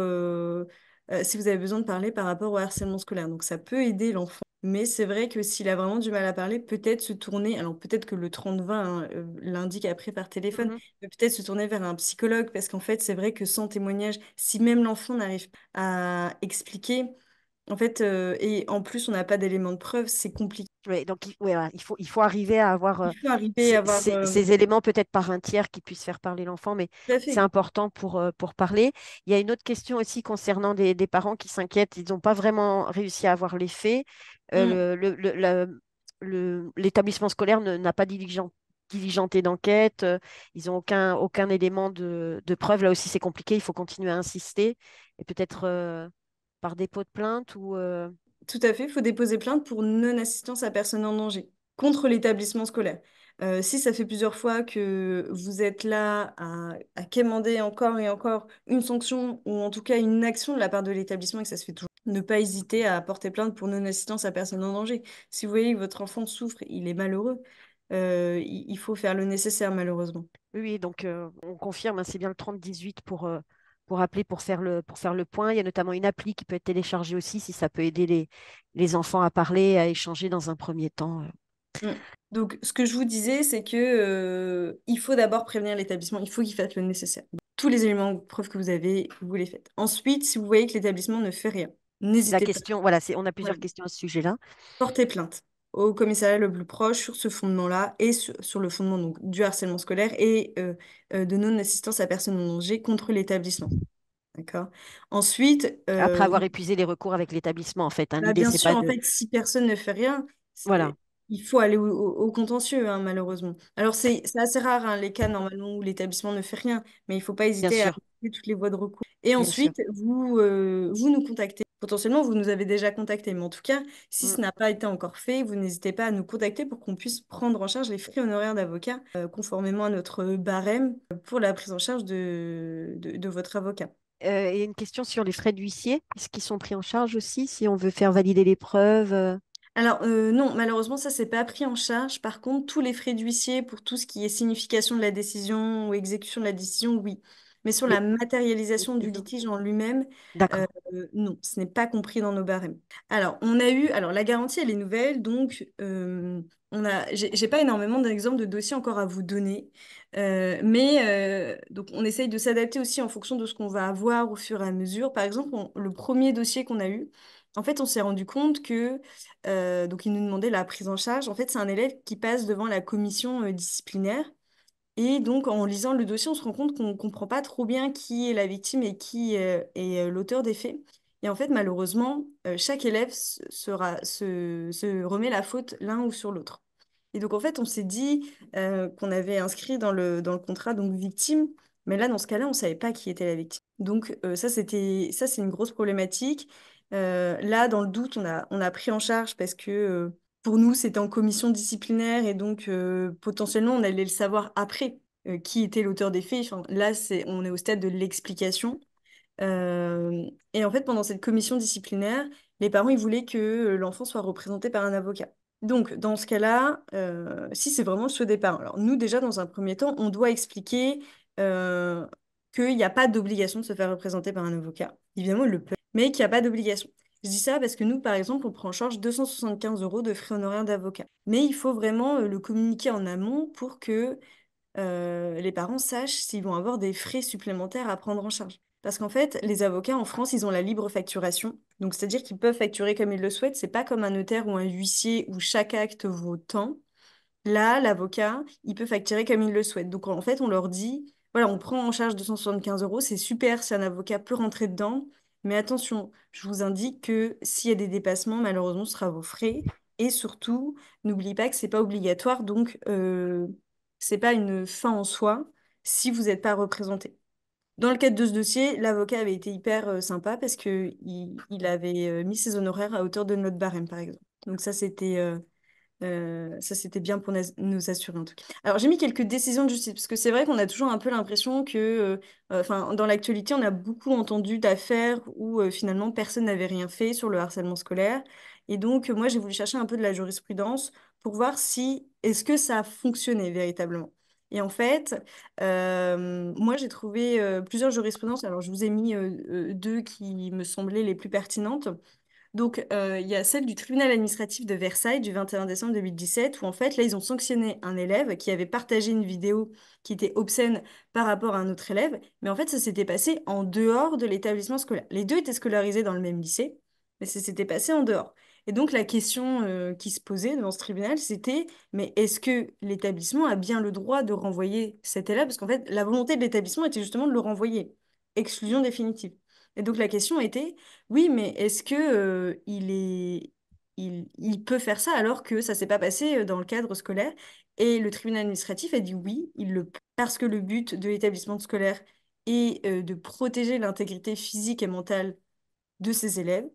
si vous avez besoin de parler par rapport au harcèlement scolaire. Donc, ça peut aider l'enfant. Mais c'est vrai que s'il a vraiment du mal à parler, peut-être se tourner, alors peut-être que le 30-20 l'indique après par téléphone, Mhm. mais peut-être se tourner vers un psychologue, parce qu'en fait, c'est vrai que sans témoignage, si même l'enfant n'arrive à expliquer, en fait, et en plus, on n'a pas d'éléments de preuve, c'est compliqué. Ouais, donc, ouais, voilà, il faut arriver à avoir Il faut arriver à avoir... ces éléments peut-être par un tiers qui puisse faire parler l'enfant, mais tout à c'est fait. important pour parler. Il y a une autre question aussi concernant des parents qui s'inquiètent. Ils n'ont pas vraiment réussi à avoir les faits. Mm. L'établissement scolaire n'a pas diligenté d'enquête. Ils n'ont aucun élément de preuve. Là aussi, c'est compliqué. Il faut continuer à insister et peut-être par dépôt de plainte ou... Tout à fait, il faut déposer plainte pour non-assistance à personne en danger contre l'établissement scolaire. Si ça fait plusieurs fois que vous êtes là à quémander encore et encore une sanction ou en tout cas une action de la part de l'établissement et que ça se fait toujours, ne pas hésiter à porter plainte pour non-assistance à personne en danger. Si vous voyez que votre enfant souffre, il est malheureux, il faut faire le nécessaire malheureusement. Oui, oui, donc on confirme, hein, c'est bien le 30-18 pour appeler, pour faire le point. Il y a notamment une appli qui peut être téléchargée aussi si ça peut aider les enfants à parler, à échanger dans un premier temps. Mm. Donc, ce que je vous disais, c'est que il faut d'abord prévenir l'établissement, il faut qu'il fasse le nécessaire. Tous les éléments de preuve que vous avez, vous les faites. Ensuite, si vous voyez que l'établissement ne fait rien, C'est la n'hésitez pas. question, voilà, on a Voilà. plusieurs questions à ce sujet-là. Portez plainte au commissariat le plus proche sur ce fondement-là et sur le fondement donc, du harcèlement scolaire et de non-assistance à personne en danger contre l'établissement. D'accord? Ensuite, Après avoir épuisé les recours avec l'établissement, en fait, hein, bah, l'idée, bien c'est sûr, pas en de... fait, si personne ne fait rien, Voilà, il faut aller au contentieux, hein, malheureusement. Alors, c'est assez rare, hein, les cas normalement où l'établissement ne fait rien, mais il ne faut pas bien hésiter à sûr, activer toutes les voies de recours. Et bien sûr. ensuite, vous nous contactez. Potentiellement, vous nous avez déjà contacté, mais en tout cas, si Mm. ce n'a pas été encore fait, vous n'hésitez pas à nous contacter pour qu'on puisse prendre en charge les frais honoraires d'avocat, conformément à notre barème pour la prise en charge de votre avocat. Et une question sur les frais d'huissier, est-ce qu'ils sont pris en charge aussi si on veut faire valider les preuves? Alors, non, malheureusement, ça, c'est pas pris en charge. Par contre, tous les frais d'huissier pour tout ce qui est signification de la décision ou exécution de la décision, oui. Mais sur la Mais, matérialisation du litige en lui-même, euh, d'accord. non, ce n'est pas compris dans nos barèmes. Alors, on a eu, alors la garantie, elle est nouvelle, donc j'ai pas énormément d'exemples de dossiers encore à vous donner, mais donc on essaye de s'adapter aussi en fonction de ce qu'on va avoir au fur et à mesure. Par exemple, le premier dossier qu'on a eu, en fait, on s'est rendu compte que donc, il nous demandait la prise en charge. En fait, c'est un élève qui passe devant la commission disciplinaire. Et donc, en lisant le dossier, on se rend compte qu'on ne comprend pas trop bien qui est la victime et qui est l'auteur des faits. Et en fait, malheureusement, chaque élève se remet la faute l'un ou sur l'autre. Et donc, en fait, on s'est dit qu'on avait inscrit dans le contrat donc victime, mais là, dans ce cas-là, on ne savait pas qui était la victime. Donc, ça, c'est une grosse problématique. Là, dans le doute, on a pris en charge parce que pour nous, c'était en commission disciplinaire et donc potentiellement, on allait le savoir après qui était l'auteur des faits. Enfin, là, on est au stade de l'explication. Et en fait, pendant cette commission disciplinaire, les parents, ils voulaient que l'enfant soit représenté par un avocat. Donc, dans ce cas-là, si c'est vraiment le souhait des parents, alors nous, déjà, dans un premier temps, on doit expliquer euh, qu'il n'y a pas d'obligation de se faire représenter par un avocat. Évidemment, il le peut, mais qu'il n'y a pas d'obligation. Je dis ça parce que nous, par exemple, on prend en charge 275 euros de frais honoraires d'avocat. Mais il faut vraiment le communiquer en amont pour que les parents sachent s'ils vont avoir des frais supplémentaires à prendre en charge. Parce qu'en fait, les avocats en France, ils ont la libre facturation. Donc, c'est-à-dire qu'ils peuvent facturer comme ils le souhaitent. C'est pas comme un notaire ou un huissier où chaque acte vaut tant. Là, l'avocat, il peut facturer comme il le souhaite. Donc, en fait, on leur dit, voilà, on prend en charge 275 euros. C'est super si un avocat peut rentrer dedans. Mais attention, je vous indique que s'il y a des dépassements, malheureusement, ce sera vos frais. Et surtout, n'oubliez pas que c'est pas obligatoire. Donc, c'est pas une fin en soi si vous n'êtes pas représenté. Dans le cadre de ce dossier, l'avocat avait été hyper sympa parce que il avait mis ses honoraires à hauteur de notre barème, par exemple. Donc ça, Ça, c'était bien pour nous assurer en tout cas. Alors, j'ai mis quelques décisions de justice, parce que c'est vrai qu'on a toujours un peu l'impression que, enfin, dans l'actualité, on a beaucoup entendu d'affaires où finalement personne n'avait rien fait sur le harcèlement scolaire. Et donc, moi, j'ai voulu chercher un peu de la jurisprudence pour voir si, est-ce que ça a fonctionné véritablement. Et en fait, moi, j'ai trouvé plusieurs jurisprudences. Alors, je vous ai mis deux qui me semblaient les plus pertinentes. Donc, il y a celle du tribunal administratif de Versailles du 21 décembre 2017, où en fait, là, ils ont sanctionné un élève qui avait partagé une vidéo qui était obscène par rapport à un autre élève, mais en fait, ça s'était passé en dehors de l'établissement scolaire. Les deux étaient scolarisés dans le même lycée, mais ça s'était passé en dehors. Et donc, la question qui se posait devant ce tribunal, c'était, mais est-ce que l'établissement a bien le droit de renvoyer cet élève? Parce qu'en fait, la volonté de l'établissement était justement de le renvoyer. Exclusion définitive. Et donc, la question était, oui, mais est-ce que, il peut faire ça alors que ça s'est pas passé dans le cadre scolaire? Et le tribunal administratif a dit oui, il le peut, parce que le but de l'établissement scolaire est de protéger l'intégrité physique et mentale de ses élèves,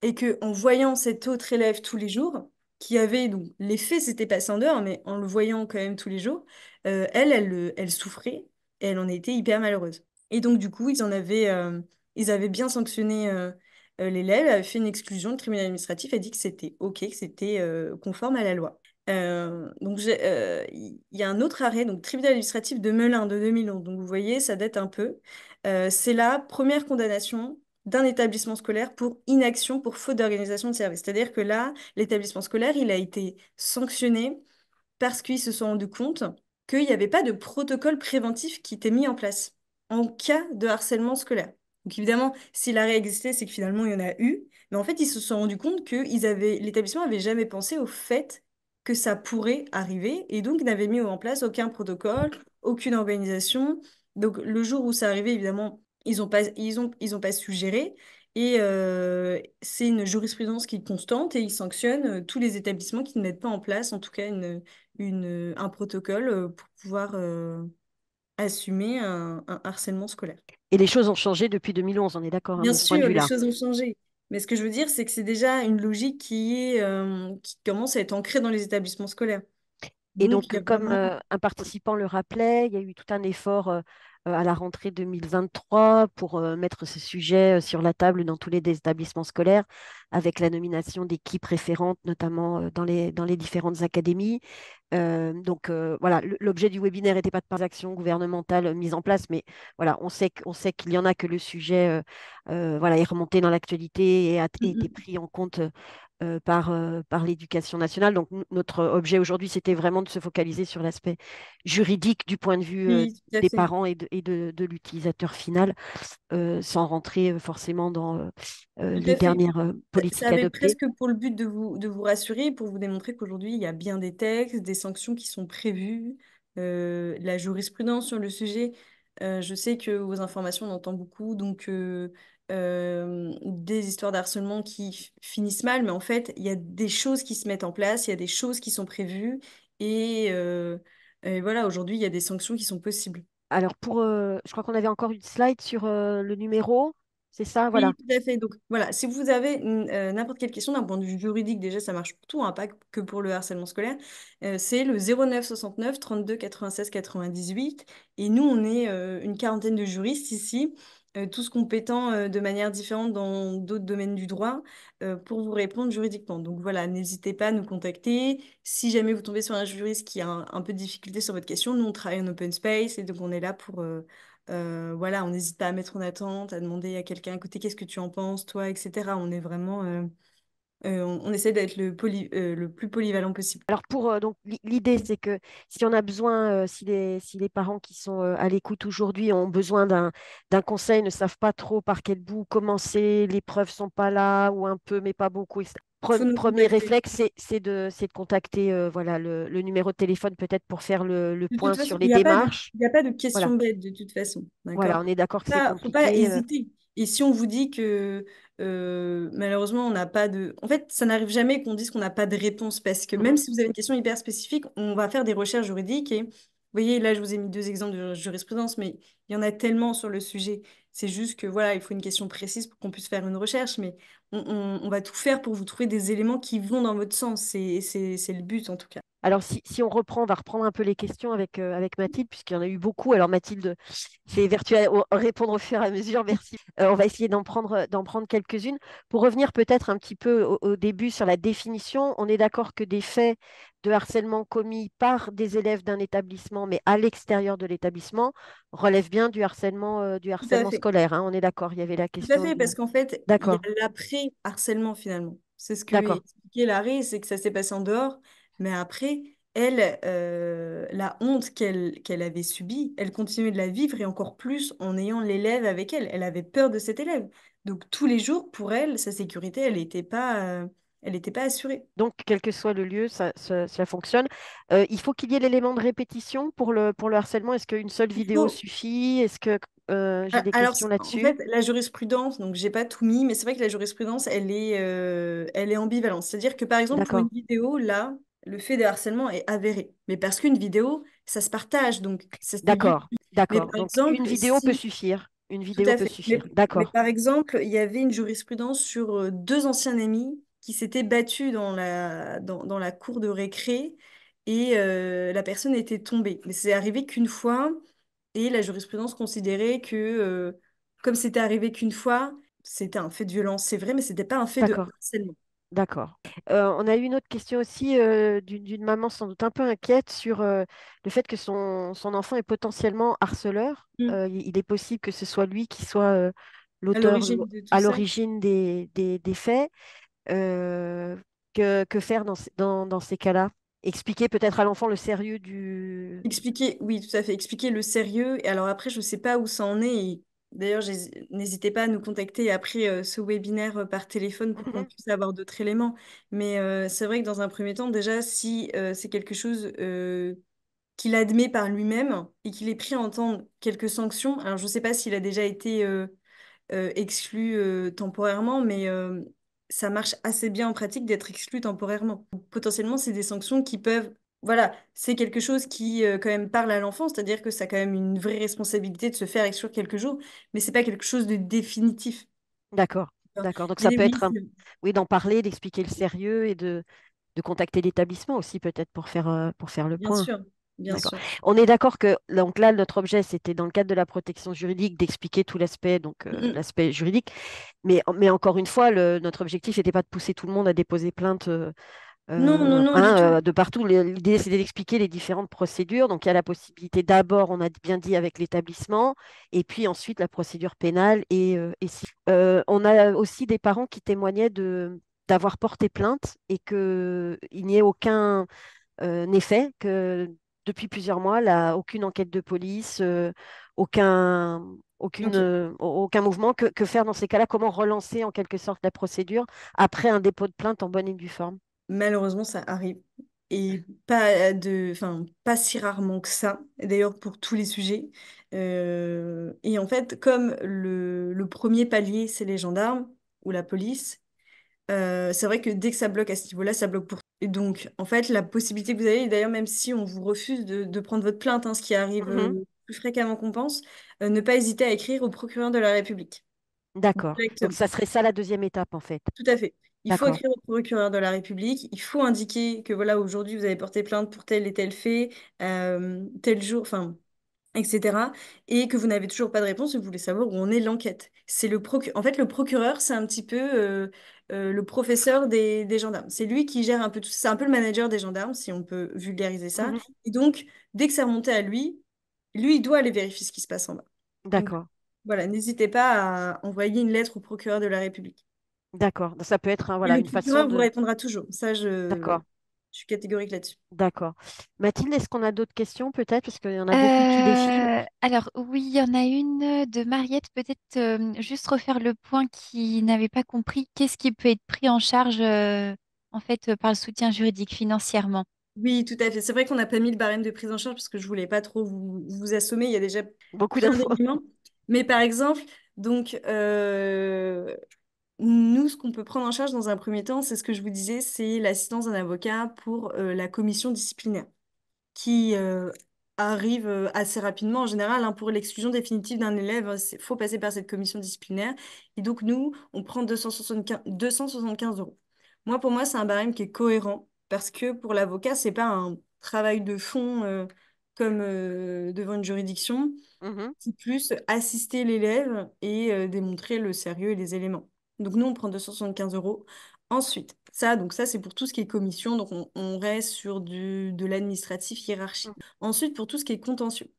et que en voyant cet autre élève tous les jours, qui avait, donc les faits s'étaient passés en dehors, mais en le voyant quand même tous les jours, elle souffrait et elle en était hyper malheureuse. Et donc du coup, ils avaient bien sanctionné l'élève, avaient fait une exclusion. Le tribunal administratif a dit que c'était OK, que c'était conforme à la loi. Donc il y a un autre arrêt, donc tribunal administratif de Melun de 2011. Donc vous voyez, ça date un peu. C'est la première condamnation d'un établissement scolaire pour inaction pour faute d'organisation de service. C'est-à-dire que là, l'établissement scolaire, il a été sanctionné parce qu'ils se sont rendus compte qu'il n'y avait pas de protocole préventif qui était mis en place en cas de harcèlement scolaire. Donc évidemment, si l'arrêt existait, c'est que finalement, il y en a eu. Mais en fait, ils se sont rendus compte que l'établissement n'avait jamais pensé au fait que ça pourrait arriver et donc n'avait mis en place aucun protocole, aucune organisation. Donc le jour où ça arrivait, évidemment, ils ont pas su gérer. Et c'est une jurisprudence qui est constante et ils sanctionnent tous les établissements qui ne mettent pas en place, en tout cas, un protocole pour pouvoir assumer un harcèlement scolaire. Et les choses ont changé depuis 2011, on est d'accord, hein, Bien de ce point de sûr, les vue-là. choses ont changé. Mais ce que je veux dire, c'est que c'est déjà une logique qui commence à être ancrée dans les établissements scolaires. Et Donc, il y donc, a comme vraiment... un participant le rappelait, il y a eu tout un effort à la rentrée 2023 pour mettre ce sujet sur la table dans tous les établissements scolaires, avec la nomination d'équipes référentes, notamment dans les différentes académies. Voilà, l'objet du webinaire n'était pas de par des actions gouvernementales mises en place, mais voilà, on sait qu'il y en a que le sujet voilà, est remonté dans l'actualité et a été Mm, pris en compte par l'éducation nationale. Donc, notre objet aujourd'hui, c'était vraiment de se focaliser sur l'aspect juridique du point de vue oui, tout à des fait. parents de l'utilisateur final, sans rentrer forcément dans Tout les à fait. dernières Ça politiques avait adoptées. presque pour le but de vous rassurer, pour vous démontrer qu'aujourd'hui, il y a bien des textes, des sanctions qui sont prévues, la jurisprudence sur le sujet. Je sais que aux informations, on entend beaucoup, donc des histoires d'harcèlement qui finissent mal, mais en fait, il y a des choses qui se mettent en place, il y a des choses qui sont prévues, et voilà, aujourd'hui, il y a des sanctions qui sont possibles. Alors, je crois qu'on avait encore une slide sur le numéro, c'est ça, voilà. Oui, tout à fait. Donc voilà, si vous avez n'importe quelle question d'un point de vue juridique, déjà ça marche pour tout, hein, pas que pour le harcèlement scolaire, c'est le 09 69 32 96 98. Et nous, on est une quarantaine de juristes ici, tous compétents de manière différente dans d'autres domaines du droit, pour vous répondre juridiquement. Donc voilà, n'hésitez pas à nous contacter. Si jamais vous tombez sur un juriste qui a un peu de difficulté sur votre question, nous, on travaille en open space et donc on est là pour... voilà, on n'hésite pas à mettre en attente, à demander à quelqu'un, écoutez, qu'est-ce que tu en penses, toi, etc. On est vraiment, on essaie d'être le plus polyvalent possible. Alors donc l'idée c'est que si on a besoin, si les parents qui sont à l'écoute aujourd'hui ont besoin d'un conseil, ne savent pas trop par quel bout commencer, les preuves sont pas là ou un peu mais pas beaucoup, etc. Il faut nous Premier contacter. réflexe c'est de contacter voilà le numéro de téléphone peut-être pour faire le De toute point façon, sur les démarches. il y a pas de Voilà, questions bêtes de toute façon, voilà, d'accord? on est d'accord que c'est Faut pas compliqué. hésiter. Et si on vous dit que malheureusement on n'a pas de... En fait, ça n'arrive jamais qu'on dise qu'on n'a pas de réponse parce que même Mhm. si vous avez une question hyper spécifique, on va faire des recherches juridiques et voyez, là, je vous ai mis deux exemples de jurisprudence, mais il y en a tellement sur le sujet. C'est juste que voilà, il faut une question précise pour qu'on puisse faire une recherche, mais on va tout faire pour vous trouver des éléments qui vont dans votre sens. C'est le but en tout cas. Alors, si on reprend, on va reprendre un peu les questions avec Mathilde, puisqu'il y en a eu beaucoup. Alors, Mathilde, c'est virtuel, répondre au fur et à mesure, merci. On va essayer d'en prendre quelques-unes. Pour revenir peut-être un petit peu au début sur la définition, on est d'accord que des faits de harcèlement commis par des élèves d'un établissement, mais à l'extérieur de l'établissement, relèvent bien du Tout à harcèlement fait. scolaire, hein. On est d'accord, il y avait la Tout à question fait, de... parce qu'en fait, il y a D'accord, l'après-harcèlement finalement. C'est ce que d'accord, expliquait l'arrêt, c'est que ça s'est passé en dehors, mais après, elle, la honte qu'elle avait subie, elle continuait de la vivre et encore plus en ayant l'élève avec elle. Elle avait peur de cet élève. Donc tous les jours, pour elle, sa sécurité, elle était pas assurée. donc, quel que soit le lieu, ça fonctionne. Il faut qu'il y ait l'élément de répétition pour le harcèlement. Est-ce qu'une seule Il vidéo faut, suffit? Est-ce que j'ai des Alors, questions en là-dessus? fait, la jurisprudence, donc j'ai pas tout mis, mais c'est vrai que la jurisprudence, elle est ambivalente. C'est-à-dire que par exemple, pour une D'accord, vidéo, là, le fait de harcèlement est avéré. Mais parce qu'une vidéo, ça se partage, donc ça se divulgue. d'accord, Mais d'accord. par Donc, une exemple, vidéo peut si, suffire. Une tout vidéo à peut fait. suffire. Mais D'accord, par exemple, il y avait une jurisprudence sur deux anciens amis qui s'étaient battus dans la cour de récré et la personne était tombée. Mais c'est arrivé qu'une fois. Et la jurisprudence considérait que, comme c'était arrivé qu'une fois, c'était un fait de violence, c'est vrai, mais c'était pas un fait de d'accord, harcèlement. d'accord. On a eu une autre question aussi d'une maman sans doute un peu inquiète sur le fait que son enfant est potentiellement harceleur. Mm. Il est possible que ce soit lui qui soit À l'auteur l'origine de tout à ça, l'origine des faits. Euh, que faire dans ces cas-là? Expliquer peut-être à l'enfant le sérieux du... expliquer, oui, tout à fait, expliquer le sérieux. Et alors après, je sais pas où ça en est. Et d'ailleurs, n'hésitez pas à nous contacter après ce webinaire par téléphone pour qu'on Mhm, puisse avoir d'autres éléments. Mais c'est vrai que dans un premier temps, déjà, si c'est quelque chose qu'il admet par lui-même et qu'il est pris à entendre quelques sanctions, alors je ne sais pas s'il a déjà été exclu temporairement, mais ça marche assez bien en pratique d'être exclu temporairement. Potentiellement, c'est des sanctions qui peuvent... Voilà, c'est quelque chose qui quand même parle à l'enfant, c'est-à-dire que ça a quand même une vraie responsabilité de se faire exclure quelques jours, mais c'est pas quelque chose de définitif. d'accord, d'accord. Donc ça Mais peut oui, être, oui, d'en parler, d'expliquer le sérieux et de contacter l'établissement aussi peut-être pour faire le bien point. sûr, bien D'accord. sûr. On est d'accord que donc là, notre objet, c'était dans le cadre de la protection juridique d'expliquer tout l'aspect, donc Mm, mm. l'aspect juridique. Mais encore une fois, notre objectif n'était pas de pousser tout le monde à déposer plainte Non, non, non, du tout. de partout. L'idée, c'était d'expliquer les différentes procédures. Donc, il y a la possibilité d'abord, on a bien dit, avec l'établissement, et puis ensuite la procédure pénale. On a aussi des parents qui témoignaient d'avoir porté plainte et qu'il n'y ait aucun effet, que depuis plusieurs mois, là, aucune enquête de police, aucun, aucune, Ok. aucun mouvement. Que faire dans ces cas-là? Comment relancer en quelque sorte la procédure après un dépôt de plainte en bonne et due forme? Malheureusement, ça arrive. Et enfin, pas si rarement que ça, d'ailleurs pour tous les sujets. Et en fait, comme le premier palier, c'est les gendarmes ou la police, c'est vrai que dès que ça bloque à ce niveau-là, ça bloque pour tout. Et donc, en fait, la possibilité que vous avez, et d'ailleurs, même si on vous refuse de prendre votre plainte, hein, ce qui arrive Mhm. plus fréquemment qu'on pense, ne pas hésiter à écrire au procureur de la République D'accord. Donc, directement. ça serait ça la deuxième étape, en fait. Tout à fait. Il faut D'accord. écrire au procureur de la République, il faut indiquer que voilà, aujourd'hui, vous avez porté plainte pour tel et tel fait, tel jour, enfin, etc. Et que vous n'avez toujours pas de réponse et vous voulez savoir où en est l'enquête. En fait, le procureur, c'est un petit peu le professeur des gendarmes. C'est lui qui gère un peu tout ça. C'est un peu le manager des gendarmes, si on peut vulgariser ça. Mhm. Et donc, dès que ça remontait à lui, lui, il doit aller vérifier ce qui se passe en bas. Donc, D'accord. voilà, n'hésitez pas à envoyer une lettre au procureur de la République. D'accord. Donc, ça peut être Et voilà, le une façon procureur vous de... répondra toujours. Ça, D'accord. je suis catégorique là-dessus. D'accord. Mathilde, est-ce qu'on a d'autres questions peut-être? Parce qu'il y en a beaucoup qui défilent. Alors oui, il y en a une de Mariette, peut-être juste refaire le point qui n'avait pas compris. Qu'est-ce qui peut être pris en charge en fait par le soutien juridique financièrement? Oui, tout à fait. C'est vrai qu'on n'a pas mis le barème de prise en charge parce que je voulais pas trop vous assommer. Il y a déjà Beaucoup plein d'infos. d'éléments. Mais par exemple, donc, nous, ce qu'on peut prendre en charge dans un premier temps, c'est ce que je vous disais, c'est l'assistance d'un avocat pour la commission disciplinaire qui arrive assez rapidement en général, hein. Pour l'exclusion définitive d'un élève, il faut passer par cette commission disciplinaire. Et donc, nous, on prend 275 euros. Moi, pour moi, c'est un barème qui est cohérent parce que pour l'avocat, c'est pas un travail de fond comme devant une juridiction. Mhm. C'est plus assister l'élève et démontrer le sérieux et les éléments. Donc nous, on prend 275 euros. Ensuite, donc ça, c'est pour tout ce qui est commission. Donc on reste sur de l'administratif hiérarchique. Ensuite, pour tout ce qui est contentieux,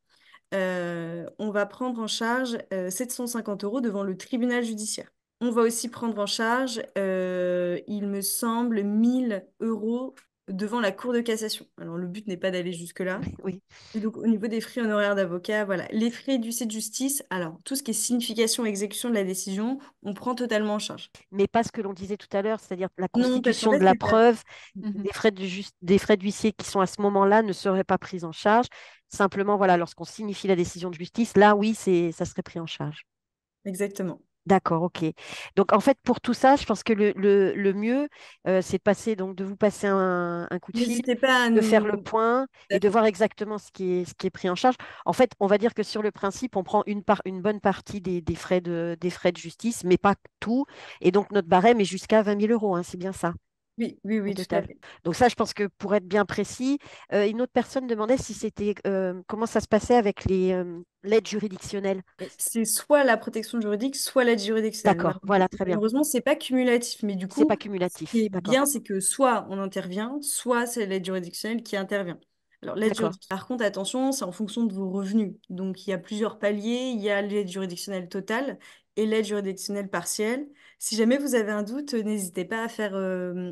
on va prendre en charge 750 euros devant le tribunal judiciaire. On va aussi prendre en charge, il me semble, 1000 euros devant la Cour de cassation. Alors le but n'est pas d'aller jusque-là. Oui. Et donc, au niveau des frais honoraires d'avocat, voilà. Les frais d'huissier de justice, alors, tout ce qui est signification et exécution de la décision, on prend totalement en charge. Mais pas ce que l'on disait tout à l'heure, c'est-à-dire la Non, parce qu'en constitution de fait, la c'est pas... preuve, Mhm. des frais d'huissier qui sont à ce moment-là ne seraient pas pris en charge. Simplement, voilà, lorsqu'on signifie la décision de justice, là, oui, ça serait pris en charge. Exactement. D'accord, ok. Donc en fait, pour tout ça, je pense que le mieux, c'est de vous passer un coup de fil, N'hésitez pas à de faire nous... le point Tout et à de fait. voir exactement ce qui est pris en charge. En fait, on va dire que sur le principe, on prend une bonne partie des frais de justice, mais pas tout. Et donc notre barème est jusqu'à 20 000 euros, hein, c'est bien ça Oui, oui, au oui, tout à total. fait. Donc ça, je pense que pour être bien précis, une autre personne demandait si c'était comment ça se passait avec l'aide juridictionnelle. C'est soit la protection juridique, soit l'aide juridictionnelle. D'accord, voilà, très bien. Malheureusement, c'est pas cumulatif. Mais du C'est pas coup, ce qui cumulatif. est D'accord, bien, c'est que soit on intervient, soit c'est l'aide juridictionnelle qui intervient. Alors, l'aide d'accord. juridictionnelle, par contre, attention, c'est en fonction de vos revenus. Donc, il y a plusieurs paliers. Il y a l'aide juridictionnelle totale et l'aide juridictionnelle partielle. Si jamais vous avez un doute, n'hésitez pas à faire.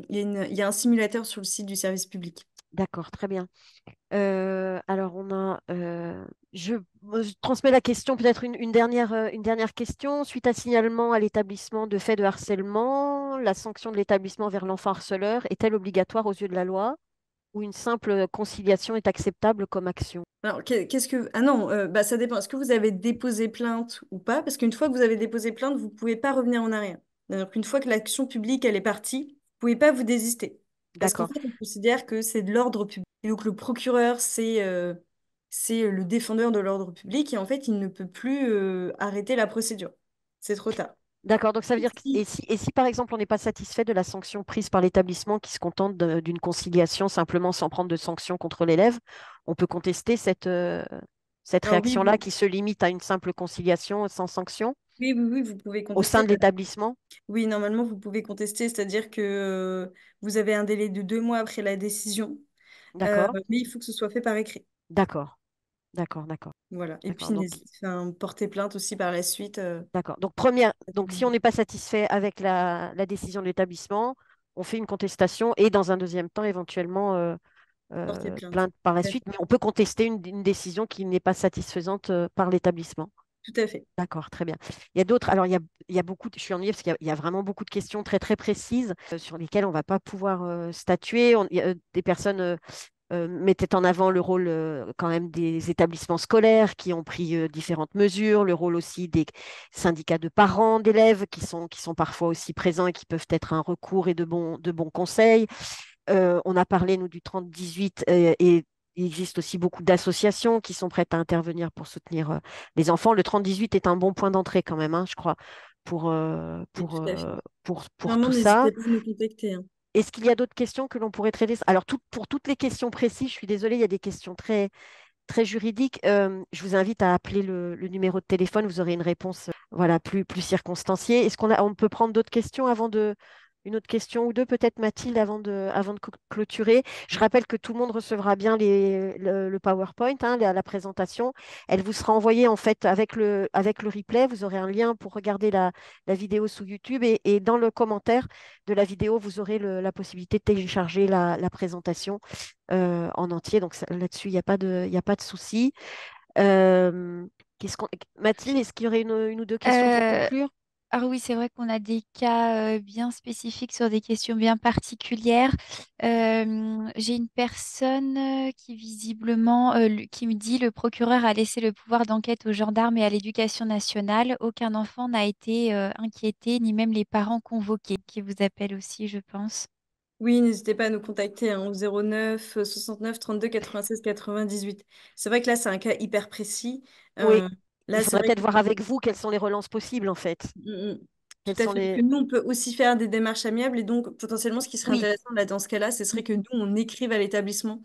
Il y a un simulateur sur le site du service public. D'accord, très bien. Alors, je transmets la question, peut-être une dernière question. Suite à signalement à l'établissement de faits de harcèlement, la sanction de l'établissement vers l'enfant harceleur est-elle obligatoire aux yeux de la loi ou une simple conciliation est acceptable comme action? Alors, qu'est-ce que... Ah non, bah, ça dépend. Est-ce que vous avez déposé plainte ou pas? Parce qu'une fois que vous avez déposé plainte, vous ne pouvez pas revenir en arrière. C'est-à-dire qu'une fois que l'action publique, elle est partie, vous ne pouvez pas vous désister. Parce qu'en D'accord, fait, on considère que c'est de l'ordre public. Et donc, le procureur, c'est le défendeur de l'ordre public. Et en fait, il ne peut plus arrêter la procédure. C'est trop tard. d'accord. Donc, ça veut dire que, Si et si par exemple on n'est pas satisfait de la sanction prise par l'établissement qui se contente d'une conciliation simplement sans prendre de sanction contre l'élève, on peut contester cette Alors oui, réaction-là qui se limite à une simple conciliation sans sanction oui, vous pouvez au sein contester. de l'établissement? Oui, normalement, vous pouvez contester, c'est-à-dire que vous avez un délai de 2 mois après la décision. D'accord, Mais il faut que ce soit fait par écrit. d'accord, d'accord, d'accord, Voilà. Et d'accord. puis, enfin, porter plainte aussi par la suite. D'accord. Donc, si on n'est pas satisfait avec la décision de l'établissement, on fait une contestation et dans un deuxième temps, éventuellement, Porter plainte. plainte par la Tout à fait. suite, mais on peut contester une décision qui n'est pas satisfaisante par l'établissement. Tout à fait. D'accord, très bien. Il y a d'autres. Alors, il y a beaucoup. Je suis ennuyée parce qu'il y a vraiment beaucoup de questions très très précises sur lesquelles on ne va pas pouvoir statuer. Il y a, des personnes mettait en avant le rôle quand même des établissements scolaires qui ont pris différentes mesures, le rôle aussi des syndicats de parents d'élèves qui sont parfois aussi présents et qui peuvent être un recours et de bons conseils. On a parlé, nous, du 30-18 et il existe aussi beaucoup d'associations qui sont prêtes à intervenir pour soutenir les enfants. Le 30-18 est un bon point d'entrée quand même, hein, je crois, pour, euh, Oui, pour, tout à fait. euh, pour Vraiment, tout ça. n'hésitez pas à nous contacter, hein. Est-ce qu'il y a d'autres questions que l'on pourrait traiter? Alors, pour toutes les questions précises, je suis désolée, il y a des questions très, très juridiques. Je vous invite à appeler le numéro de téléphone. Vous aurez une réponse voilà, plus circonstanciée. On peut prendre d'autres questions une autre question ou deux, peut-être Mathilde, avant de clôturer. Je rappelle que tout le monde recevra bien le PowerPoint, hein, la présentation. Elle vous sera envoyée en fait avec le replay. Vous aurez un lien pour regarder la vidéo sous YouTube et dans le commentaire de la vidéo, vous aurez la possibilité de télécharger la présentation en entier. Donc là-dessus, il y a pas de souci. Euh, Mathilde, est-ce qu'il y aurait une ou deux questions pour Euh, conclure? alors oui, c'est vrai qu'on a des cas bien spécifiques sur des questions bien particulières. J'ai une personne qui visiblement qui me dit le procureur a laissé le pouvoir d'enquête aux gendarmes et à l'éducation nationale. Aucun enfant n'a été inquiété, ni même les parents convoqués, qui vous appellent aussi, je pense. Oui, n'hésitez pas à nous contacter hein, au 09 69 32 96 98. C'est vrai que là, c'est un cas hyper précis. Oui, Euh, il Là, c'est faudrait vrai peut-être que voir avec vous quelles sont les relances possibles en fait. Mm, mm. Tout Quelles à sont fait. Parce que les... nous, on peut aussi faire des démarches amiables et donc potentiellement, ce qui serait Oui, intéressant là, dans ce cas-là, ce serait que nous, on écrive à l'établissement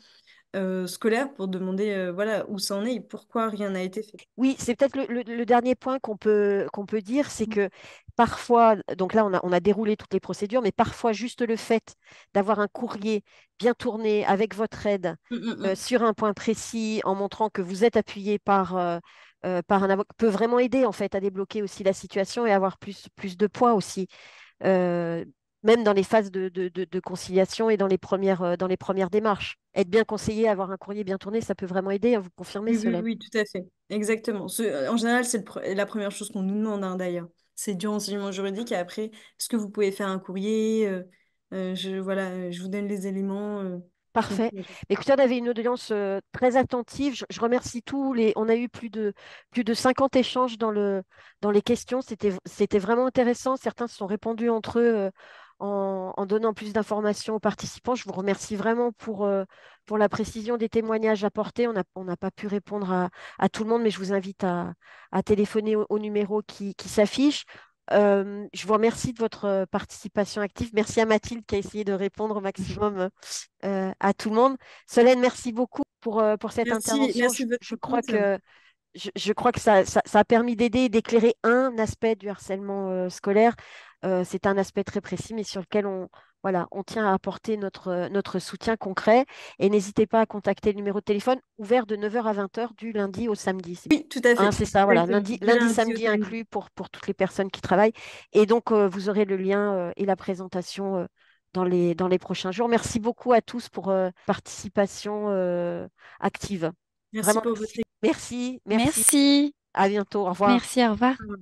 scolaire pour demander voilà, où ça en est et pourquoi rien n'a été fait. oui, c'est peut-être le dernier point qu'on peut dire, c'est que parfois, donc là on a déroulé toutes les procédures, mais parfois juste le fait d'avoir un courrier bien tourné avec votre aide Mm, mm, mm. sur un point précis, en montrant que vous êtes appuyé par un avocat, peut vraiment aider en fait à débloquer aussi la situation et avoir plus de poids aussi, euh, même dans les phases de conciliation et dans les premières démarches. Être bien conseillé, avoir un courrier bien tourné, ça peut vraiment aider, hein, vous confirmez, Oui, oui, Solène? oui, tout à fait. Exactement. En général, c'est la première chose qu'on nous demande hein, d'ailleurs. C'est du renseignement juridique et après, est-ce que vous pouvez faire un courrier voilà, je vous donne les éléments qui ont Parfait. pu être- Écoutez, on avait une audience très attentive. Je remercie tous les. On a eu plus de 50 échanges dans les questions. C'était vraiment intéressant. Certains se sont répondus entre eux en donnant plus d'informations aux participants. Je vous remercie vraiment pour la précision des témoignages apportés. On n'a pas pu répondre à tout le monde, mais je vous invite à téléphoner au numéro qui s'affiche. Je vous remercie de votre participation active. Merci à Mathilde qui a essayé de répondre au maximum à tout le monde. Solène, merci beaucoup pour cette Merci, intervention. merci Je, de votre je crois écoute. que, je crois que ça a permis d'aider et d'éclairer un aspect du harcèlement scolaire. C'est un aspect très précis, mais sur lequel on tient à apporter notre soutien concret. Et n'hésitez pas à contacter le numéro de téléphone ouvert de 9 heures à 20 heures du lundi au samedi. Oui, tout à Hein, fait. c'est ça, voilà, Exactement. lundi, Du lundi, lundi au samedi samedi. inclus pour toutes les personnes qui travaillent. Et donc, vous aurez le lien et la présentation dans les prochains jours. Merci beaucoup à tous pour participation Merci Vraiment, pour votre merci. Merci, merci. Merci. À bientôt. Au revoir. Merci, au revoir. écoute.